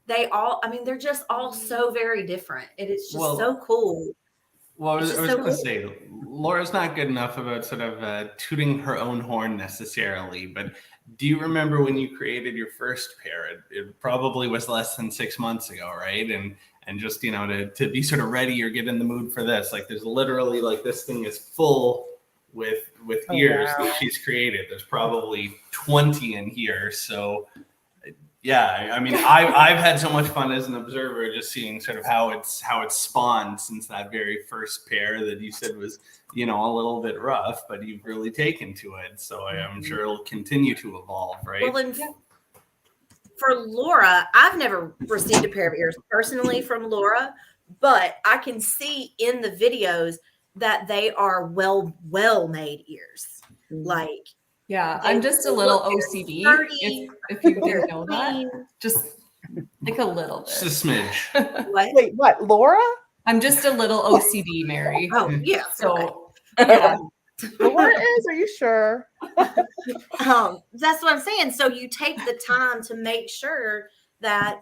they all. I mean, they're just all so very different. And it's just Well, so cool. Well, I It's was just going so to say, Laura's not good enough about sort of tooting her own horn necessarily, but do you remember when you created your first pair? It probably was less than 6 months ago, right? And just, you know, to be sort of ready or get in the mood for this, like there's literally like this thing is full with Oh, ears wow. that she's created. There's probably 20 in here. So yeah, I mean, I've had so much fun as an observer, just seeing sort of how it's spawned since that very first pair that you said was, you know, a little bit rough, but you've really taken to it. So I'm sure it'll continue to evolve, right? Well, then for Laura, I've never received a pair of ears personally from Laura, but I can see in the videos that they are well made ears. Like Yeah, They I'm just a little look OCD. sturdy. If you didn't know that, clean. just like a little Just a bit. smidge. What? Wait, what? Laura? I'm just a little OCD, Mary. Oh yeah. So yeah, Laura is? Are you sure? That's what I'm saying. So you take the time to make sure that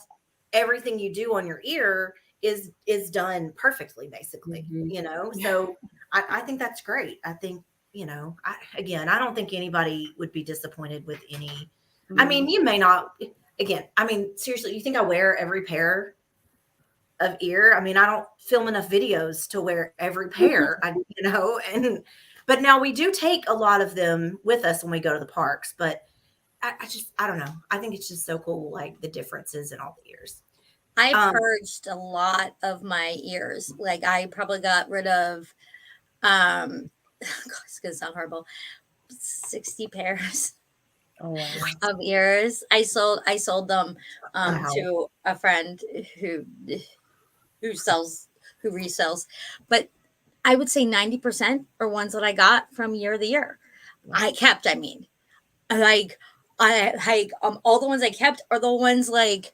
everything you do on your ear is done perfectly, basically. Mhm. You know, so I think that's great. I think, you know, I don't think anybody would be disappointed with any. I mean, you may not. Again, I mean, seriously, you think I wear every pair of ear? I mean, I don't film enough videos to wear every pair. You know, but now we do take a lot of them with us when we go to the parks. But I don't know. I think it's just so cool, like the differences in all the ears. I Um, purged a lot of my ears. Like I probably got rid of God, it's gonna sound horrible. 60 pairs Oh wow. of ears. I sold them Wow. to a friend who who resells. But I would say 90% are ones that I got from year of the year. I kept, I mean. Like all the ones I kept are the ones like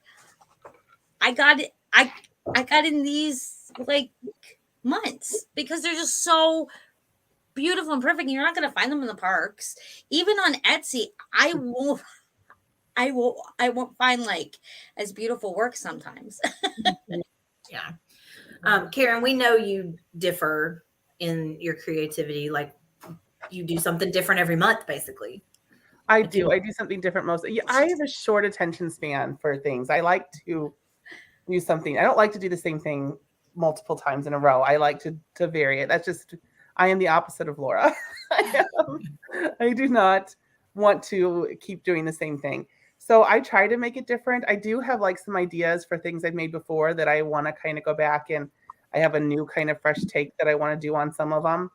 I got it I got in these like months because they're just so beautiful and perfect. You're not gonna find them in the parks. Even on Etsy, I won't find like as beautiful work sometimes. Yeah. Karen, we know you differ in your creativity. Like you do something different every month, basically. I do. I do something different most. Yeah, I have a short attention span for things. I like to do something. I don't like to do the same thing multiple times in a row. I like to vary it. That's just I am the opposite of Laura. I do not want to keep doing the same thing. So I try to make it different. I do have like some ideas for things I've made before that I want to kind of go back and I have a new kind of fresh take that I want to do on some of them.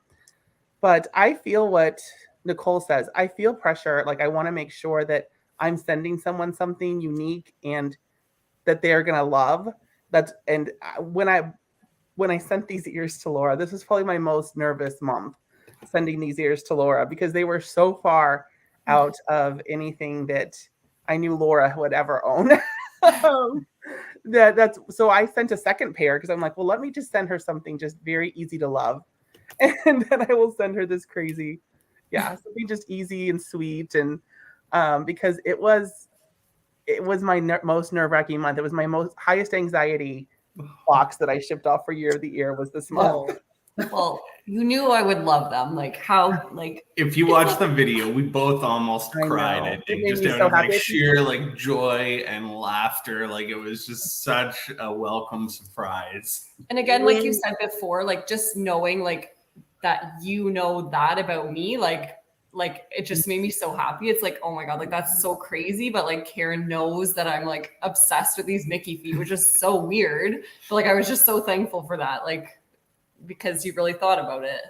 But I feel what Nicole says. I feel pressure. Like I want to make sure that I'm sending someone something unique and that they're gonna love. That's and when I sent these ears to Laura, this was probably my most nervous month sending these ears to Laura because they were so far out of anything that I knew Laura would ever own. That's so I sent a second pair because I'm like, well, let me just send her something just very easy to love. And then I will send her this crazy, something just easy and sweet. And because it was my most nerve-wracking month. It was my most highest anxiety box that I shipped off for Year of the Ear was this month. Well, you knew I would love them. Like how, like If you watch the video, we both almost I cried. know. I It think made just me out so of like happy. sheer like joy and laughter. Like it was just such a welcome surprise. And again, like you said before, like just knowing like that you know that about me, like it just made me so happy. It's like, oh my God, like that's so crazy. But like Karen knows that I'm like obsessed with these Mickey feet, which is so weird. But like I was just so thankful for that, like because you really thought about it.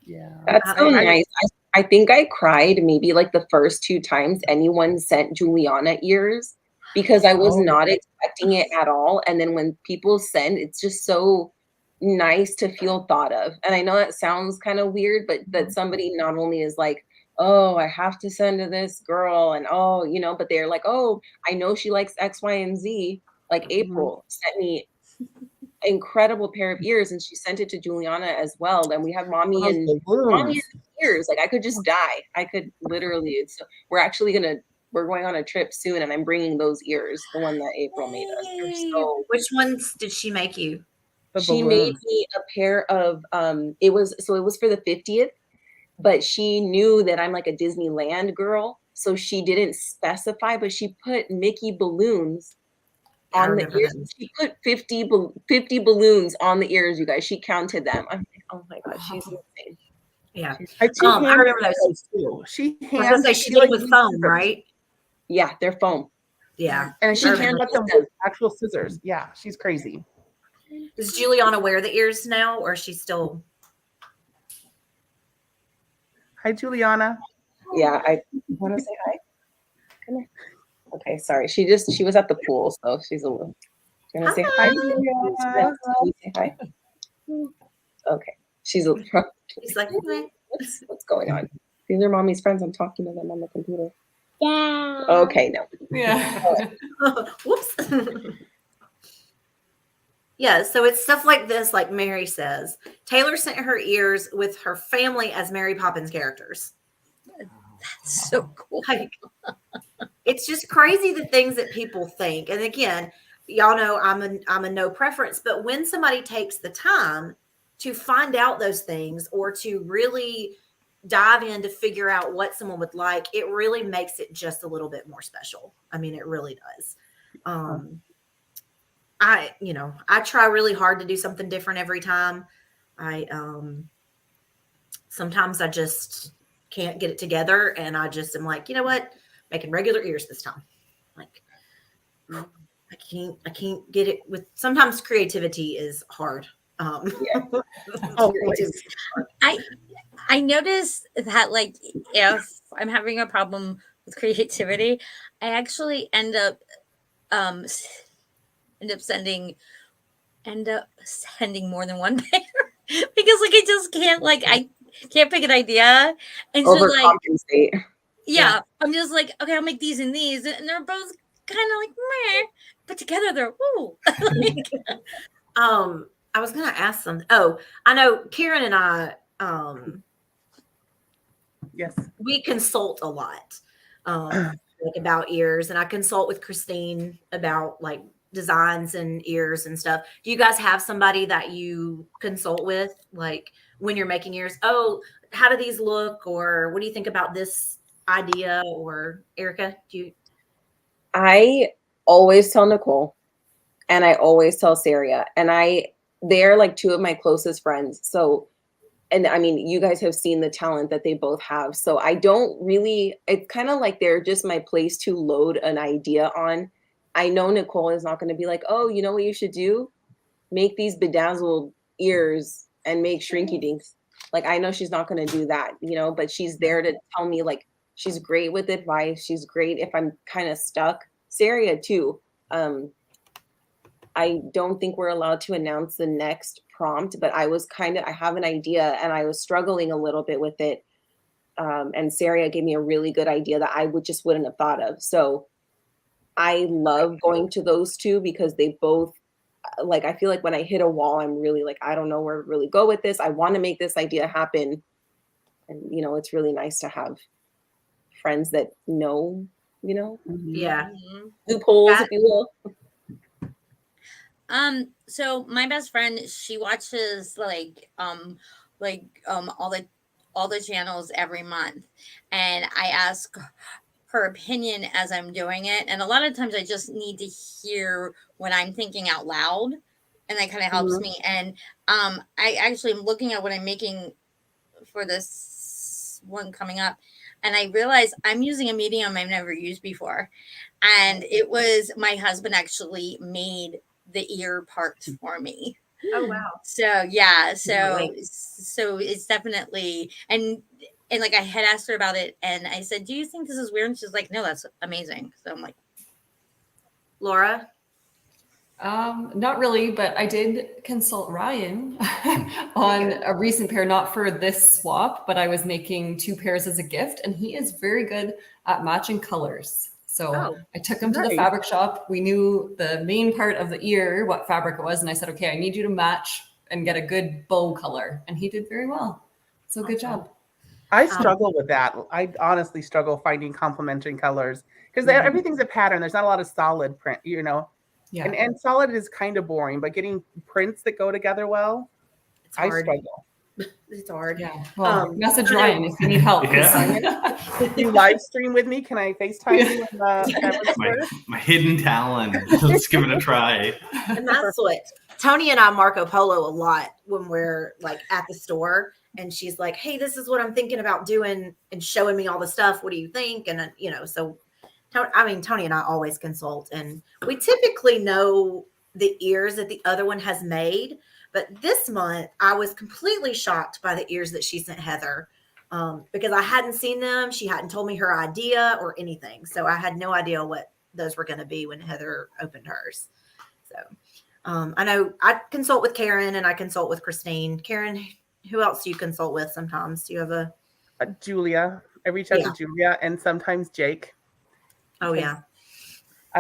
Yeah. That's so nice. I think I cried maybe like the first 2 times anyone sent Juliana ears because I was not expecting it at all. And then when people send, it's just so nice to feel thought of. And I know that sounds kind of weird, but that somebody not only is like, oh, I have to send to this girl and oh, but they're like, oh, I know she likes X, Y, and Z. Like April sent me incredible pair of ears and she sent it to Juliana as well. And we have mommy and ears. Like I could just die. I could literally, we're going on a trip soon and I'm bringing those ears, the one that April made us. So which ones did she make you? She made me a pair of it was for the 50th, but she knew that I'm like a Disneyland girl. So she didn't specify, but she put Mickey balloons on the ears. She put 50 balloons on the ears, you guys. She counted them. I'm like, oh my God, she's insane. Yeah. I remember those too. She hands. She did with foam, right? Yeah, they're foam. Yeah. And she hands them with actual scissors. Yeah, she's crazy. Does Juliana wear the ears now or is she still? Hi, Juliana. Yeah, I want to say hi. Come here. Okay, sorry. She was at the pool, so she's a little. You want to say hi? Juliana. Say hi. Okay, she's like, what's going on? These are mommy's friends. I'm talking to them on the computer. Yeah. Okay, no. Yeah. Whoops. Yeah, so it's stuff like this, like Mary says. Taylor sent her ears with her family as Mary Poppins characters. That's so cool. Like, it's just crazy the things that people think. And again, y'all know I'm a no preference, but when somebody takes the time to find out those things or to really dive in to figure out what someone would like, it really makes it just a little bit more special. I mean, it really does. I try really hard to do something different every time. Sometimes I just can't get it together and I just am like, you know what? making regular ears this time. Like, I can't get it with, sometimes creativity is hard. Always. I noticed that like if I'm having a problem with creativity, I actually um s- end up sending more than one pair because like I can't pick an idea and so like Overcompensate. yeah, I'm just like okay, I'll make these and these and they're both kind of like meh, but together they're woo. Like, I was gonna ask something. Oh, I know Karen and I Yes. we consult a lot. Like about ears, and I consult with Christine about like designs and ears and stuff. Do you guys have somebody that you consult with, like when you're making ears? Oh, how do these look, or what do you think about this idea? Or Erica, do you? I always tell Nicole and I always tell Saria, and they're like two of my closest friends. So, and I mean, you guys have seen the talent that they both have. So I don't really, it's kind of like they're just my place to load an idea on. I know Nicole is not going to be like, oh, you know what you should do? Make these bedazzled ears and make shrinky dinks. Like, I know she's not going to do that, but she's there to tell me, like, she's great with advice. She's great if I'm kind of stuck. Saria, too. I don't think we're allowed to announce the next prompt, but I have an idea and I was struggling a little bit with it. And Saria gave me a really good idea that I wouldn't have thought of. So I love going to those two because they both, like, I feel like when I hit a wall, I'm really like, I don't know where to really go with this. I want to make this idea happen. And, it's really nice to have friends that know, Yeah. loopholes, if you will. So my best friend, she watches all the channels every month, and I ask her opinion as I'm doing it. And a lot of times I just need to hear when I'm thinking out loud, and that kind of helps me. And I actually am looking at what I'm making for this one coming up, and I realize I'm using a medium I've never used before. And it was my husband actually made the ear parts for me. Oh wow. So yeah, Right. so it's definitely and like I had asked her about it and I said, do you think this is weird? And she's like, no, that's amazing. So I'm like, Laura. Not really, but I did consult Ryan on a recent pair, not for this swap, but I was making 2 pairs as a gift, and he is very good at matching colors. So I took him to the nice. fabric shop. We knew the main part of the ear, what fabric it was, and I said, okay, I need you to match and get a good bow color, and he did very well. So good job. I struggle with that. I honestly struggle finding complementary colors because everything's a pattern. There's not a lot of solid print, Yeah. And solid is kind of boring, but getting prints that go together well, It's I hard. struggle. It's hard. Yeah. Well, message I know- Ryan if you need help. 'cause- Yeah. If you live stream with me, can I FaceTime you in the camera's first? My hidden talent. Let's give it a try. And that's what Tony and I Marco Polo a lot when we're like at the store and she's like, hey, this is what I'm thinking about doing and showing me all the stuff. What do you think? And so Tony and I always consult, and we typically know the ears that the other one has made. But this month I was completely shocked by the ears that she sent Heather because I hadn't seen them. She hadn't told me her idea or anything. So I had no idea what those were going to be when Heather opened hers. So I know I consult with Karen and I consult with Christine. Karen, who else do you consult with sometimes? Do you have a Julia. I reach out Yeah. to Julia and sometimes Jake. oh yeah.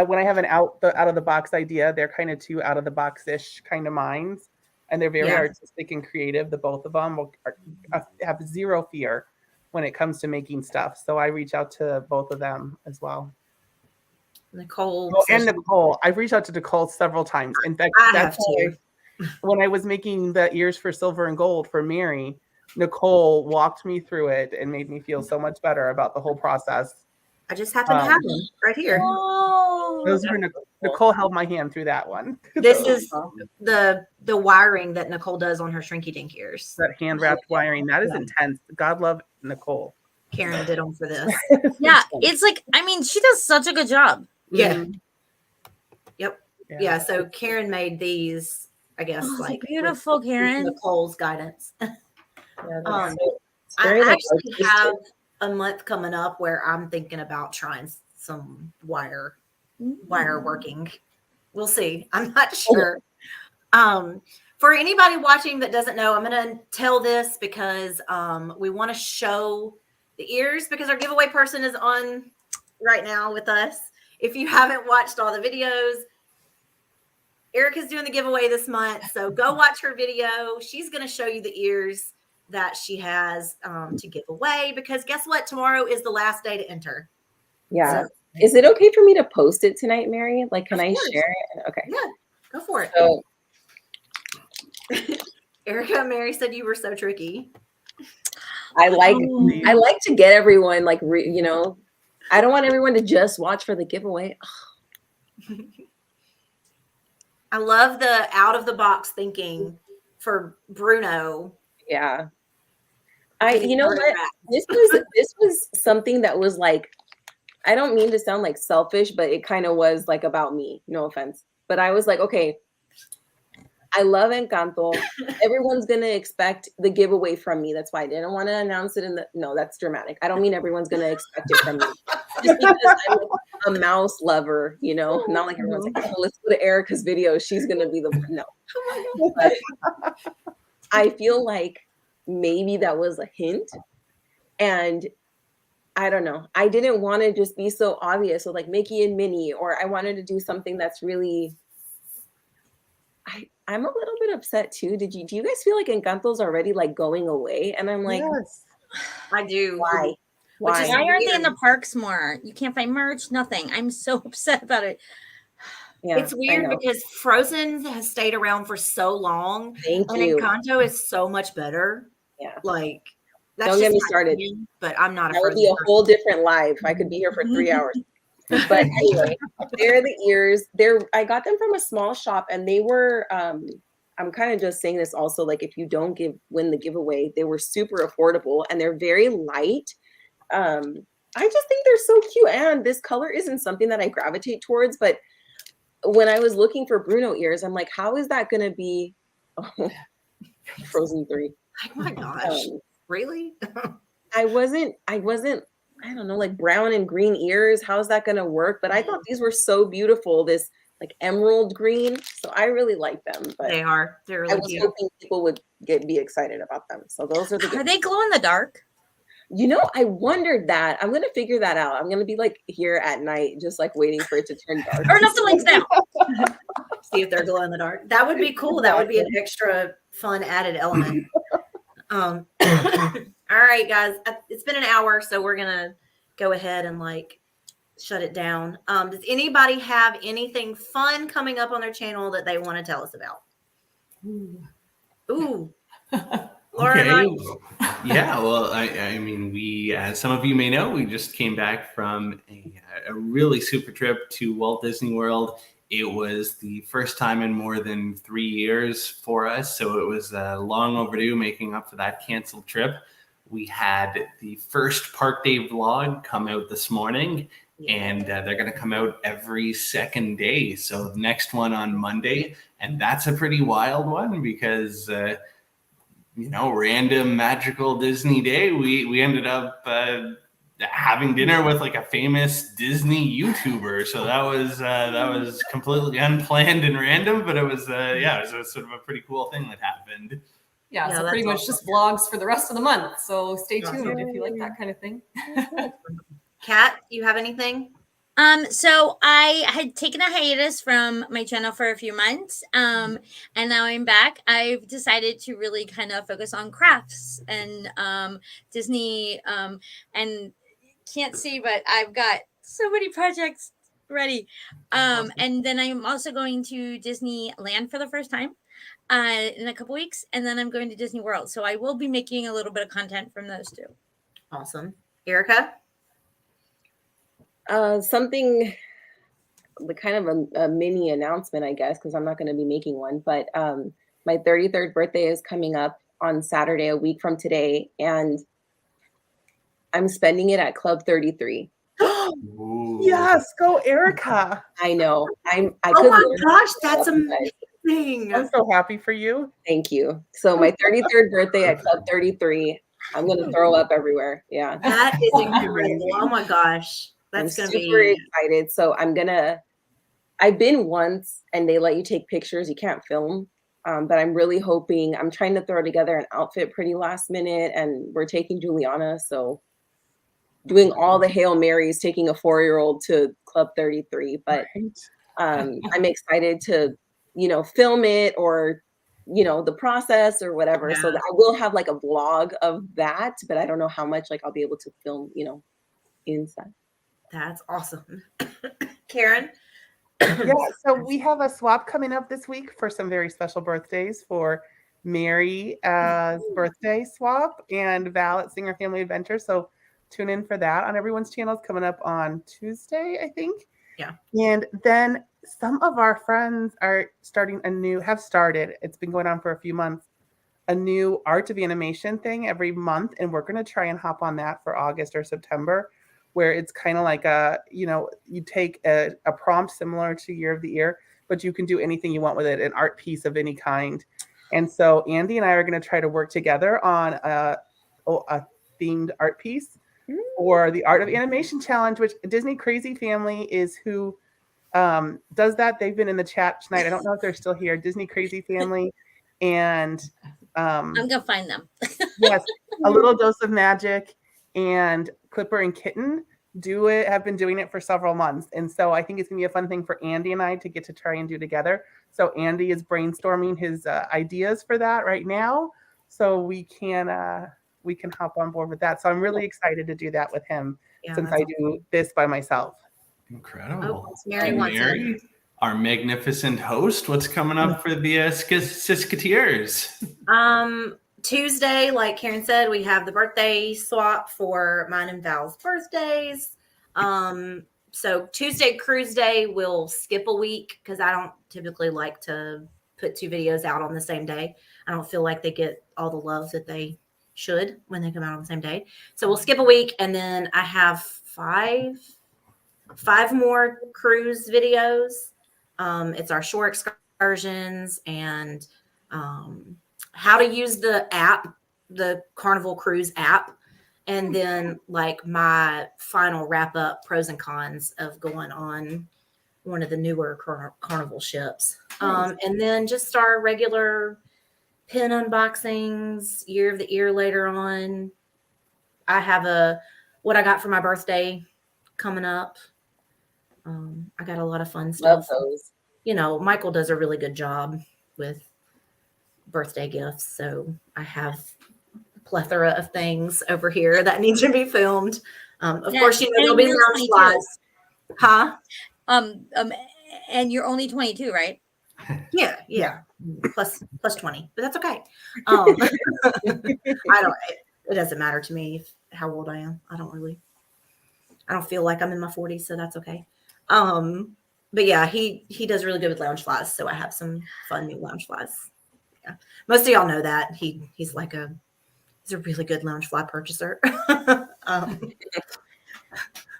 When I have an out of the box idea, they're kind of 2 out of the box ish kind of minds, and they're very Yeah. artistic and creative. The both of them have zero fear when it comes to making stuff. So I reach out to both of them as well. Nicole. Oh, says and Nicole. I've reached out to Nicole several times. In fact, I that's have too. when I was making the ears for Silver and Gold for Mary, Nicole walked me through it and made me feel so much better about the whole process. I just happen to have them right here. oh, Those were Nicole held my hand through that one. This is the wiring that Nicole does on her Shrinky Dink ears. That hand wrapped wiring. That is intense. God love Nicole. Karen did them for this. Yeah, it's like, I mean, she does such a good job. Yeah. Mhm. Yep. Yeah. So Karen made these, I guess, Oh, like beautiful, with Karen. Nicole's guidance. Yeah, that's Um, it's I very, like, actually artistic. have a month coming up where I'm thinking about trying some wire working. We'll see. I'm not sure. For anybody watching that doesn't know, I'm going to tell this because we want to show the ears because our giveaway person is on right now with us. If you haven't watched all the videos, Erica's doing the giveaway this month. So go watch her video. She's going to show you the ears that she has to give away because guess what? Tomorrow is the last day to enter. Yeah. So, Is it okay for me to post it tonight, Mary? Like, can Of I course. share it? Okay. yeah, go for it. So Erica and Mary said you were so tricky. I like Oh. to get everyone like you know, I don't want everyone to just watch for the giveaway. I love the out of the box thinking for Bruno. Yeah. getting You know started what? back. This was something that was like, I don't mean to sound like selfish, but it kind of was like about me. No offense. But I was like, okay, I love Encanto. Everyone's gonna expect the giveaway from me. That's why I didn't want to announce it no, that's dramatic. I don't mean everyone's gonna expect it from me. Just because I'm a mouse lover, you know, not like everyone's like, oh, let's go to Erica's video. She's gonna be the one. No. But I feel like maybe that was a hint. And I don't know. I didn't want to just be so obvious with like Mickey and Minnie, or I wanted to do something that's really. I'm a little bit upset too. Do you guys feel like Encanto's already like going away? And I'm like, Yes. I do. why? Which is Why Why? aren't they in weird. the parks more? You can't find merch, nothing. I'm so upset about it. Yeah, It's I weird know. because Frozen has stayed around for so long, Thank and you. Encanto is so much better. Yeah. Like that's Don't just get me my started. opinion, but I'm not a That would Frozen be a person. whole different live. I could be here for 3 hours. But anyway, they're the ears. I got them from a small shop, and they were I'm kind of just saying this also, like if you don't win the giveaway, they were super affordable and they're very light. I just think they're so cute, and this color isn't something that I gravitate towards, but when I was looking for Bruno ears, I'm like, how is that gonna be Frozen 3? Oh my gosh, really? I wasn't, I don't know, like brown and green ears. How is that going to work? But I thought these were so beautiful, this like emerald green. So I really like them, but They are. They're I really was cute. hoping people would be excited about them. So those are Are the, they glow in the dark? you know, I wondered that. I'm going to figure that out. I'm going to be like here at night, just like waiting for it to turn dark. Turn up the lights now. See if they're glow in the dark. That would be cool. That would be an extra fun added element. All right, guys. It's been an hour, so we're gonna go ahead and like shut it down. Does anybody have anything fun coming up on their channel that they want to tell us about? Ooh. Laura and Okay. Yeah, well, I mean, we, as some of you may know, we just came back from a really super trip to Walt Disney World. It was the first time in more than 3 years for us, so it was long overdue, making up for that canceled trip. We had the first Park Day vlog come out this morning, and they're going to come out every second day. So the next one on Monday, and that's a pretty wild one because random magical Disney day, we ended up having dinner with like a famous Disney YouTuber. So that was completely unplanned and random, but it was it was sort of a pretty cool thing that happened. Yeah, Yeah, so that's pretty much awesome. just vlogs for the rest of the month. So stay Awesome. tuned if you like that kind of thing. Kat, you have anything? So I had taken a hiatus from my channel for a few months. And now I'm back. I've decided to really kind of focus on crafts and Disney and can't see, but I've got so many projects ready. And then I'm also going to Disneyland for the first time in a couple weeks, and then I'm going to Disney World. So I will be making a little bit of content from those two. Awesome. Erica? Something kind of a mini announcement, I guess, because I'm not going to be making one, but my 33rd birthday is coming up on Saturday, a week from today. And I'm spending it at Club 33. Ooh. Yes, go Erica. I know. I Oh could my literally gosh, throw that's up, you guys. amazing. I'm so happy for you. Thank you. So my 33rd birthday at Club 33. I'm gonna throw up everywhere. Yeah. That is incredible. Amazing. Oh my gosh. I'm That's gonna super be excited. So I've been once and they let you take pictures. You can't film. But I'm really hoping, I'm trying to throw together an outfit pretty last minute, and we're taking Juliana. So doing all the Hail Marys, taking a 4-year-old to Club 33. But Right. I'm excited to, film it, or, the process or whatever. So Yeah. that I will have like a vlog of that, but I don't know how much like I'll be able to film, inside. that's awesome. Karen? Yeah, so we have a swap coming up this week for some very special birthdays for Mary's birthday swap and Val at Singer Family Adventure. So tune in for that on everyone's channels coming up on Tuesday, I think. Yeah. And then some of our friends are have started, it's been going on for a few months, a new Art of Animation thing every month. And we're going to try and hop on that for August or September, where it's kind of like you take a prompt similar to Year of the Ear, but you can do anything you want with it, an art piece of any kind. And so Andy and I are going to try to work together on a themed art piece for the Art of Animation Challenge, which Disney Crazy Family is who does that. They've been in the chat tonight. I don't know if they're still here. Disney Crazy Family and I'm gonna find them. yes, A Little Dose of Magic and Clipper and Kitten have been doing it for several months. And so I think it's gonna be a fun thing for Andy and I to get to try and do together. So Andy is brainstorming his ideas for that right now, so we can hop on board with that. So I'm really excited to do that with him, Yeah, since that's I do this by myself. Incredible. Oh, Mary And wants Mary, our magnificent host, what's coming up for the Siskateers? Tuesday, like Karen said, we have the birthday swap for mine and Val's birthdays. So Tuesday cruise day, we'll skip a week because I don't typically like to put 2 videos out on the same day. I don't feel like they get all the love that they should when they come out on the same day. So we'll skip a week, and then I have five more cruise videos. It's our shore excursions and how to use the app, the Carnival Cruise app, and then like my final wrap up pros and cons of going on one of the newer Carnival ships. And then just our regular pin unboxings, Year of the Ear later on. I have what I got for my birthday coming up. I got a lot of fun Love stuff. those. Michael does a really good job with birthday gifts. So I have a plethora of things over here that need to be filmed. Of Yeah, course, there'll and be you're lounge 22. slides. Huh? And you're only 22, right? Yeah. Plus 20, but that's okay. It doesn't matter to me how old I am. I don't feel like I'm in my 40s, so that's okay. But yeah, he does really good with lounge flies, so I have some fun new lounge flies. Yeah, most of y'all know that he's a really good lounge fly purchaser.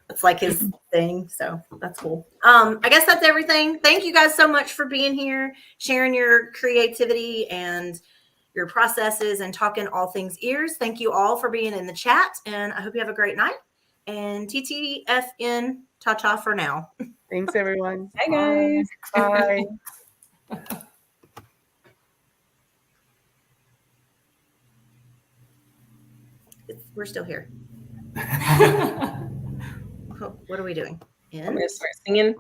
That's like his thing, so that's cool. I guess that's everything. Thank you guys so much for being here, sharing your creativity and your processes, and talking all things ears. Thank you all for being in the chat, and I hope you have a great night. And TTFN, ta-ta for now. Thanks, everyone. Hi, guys. Bye. We're still here. What are we doing? I'm gonna start singing.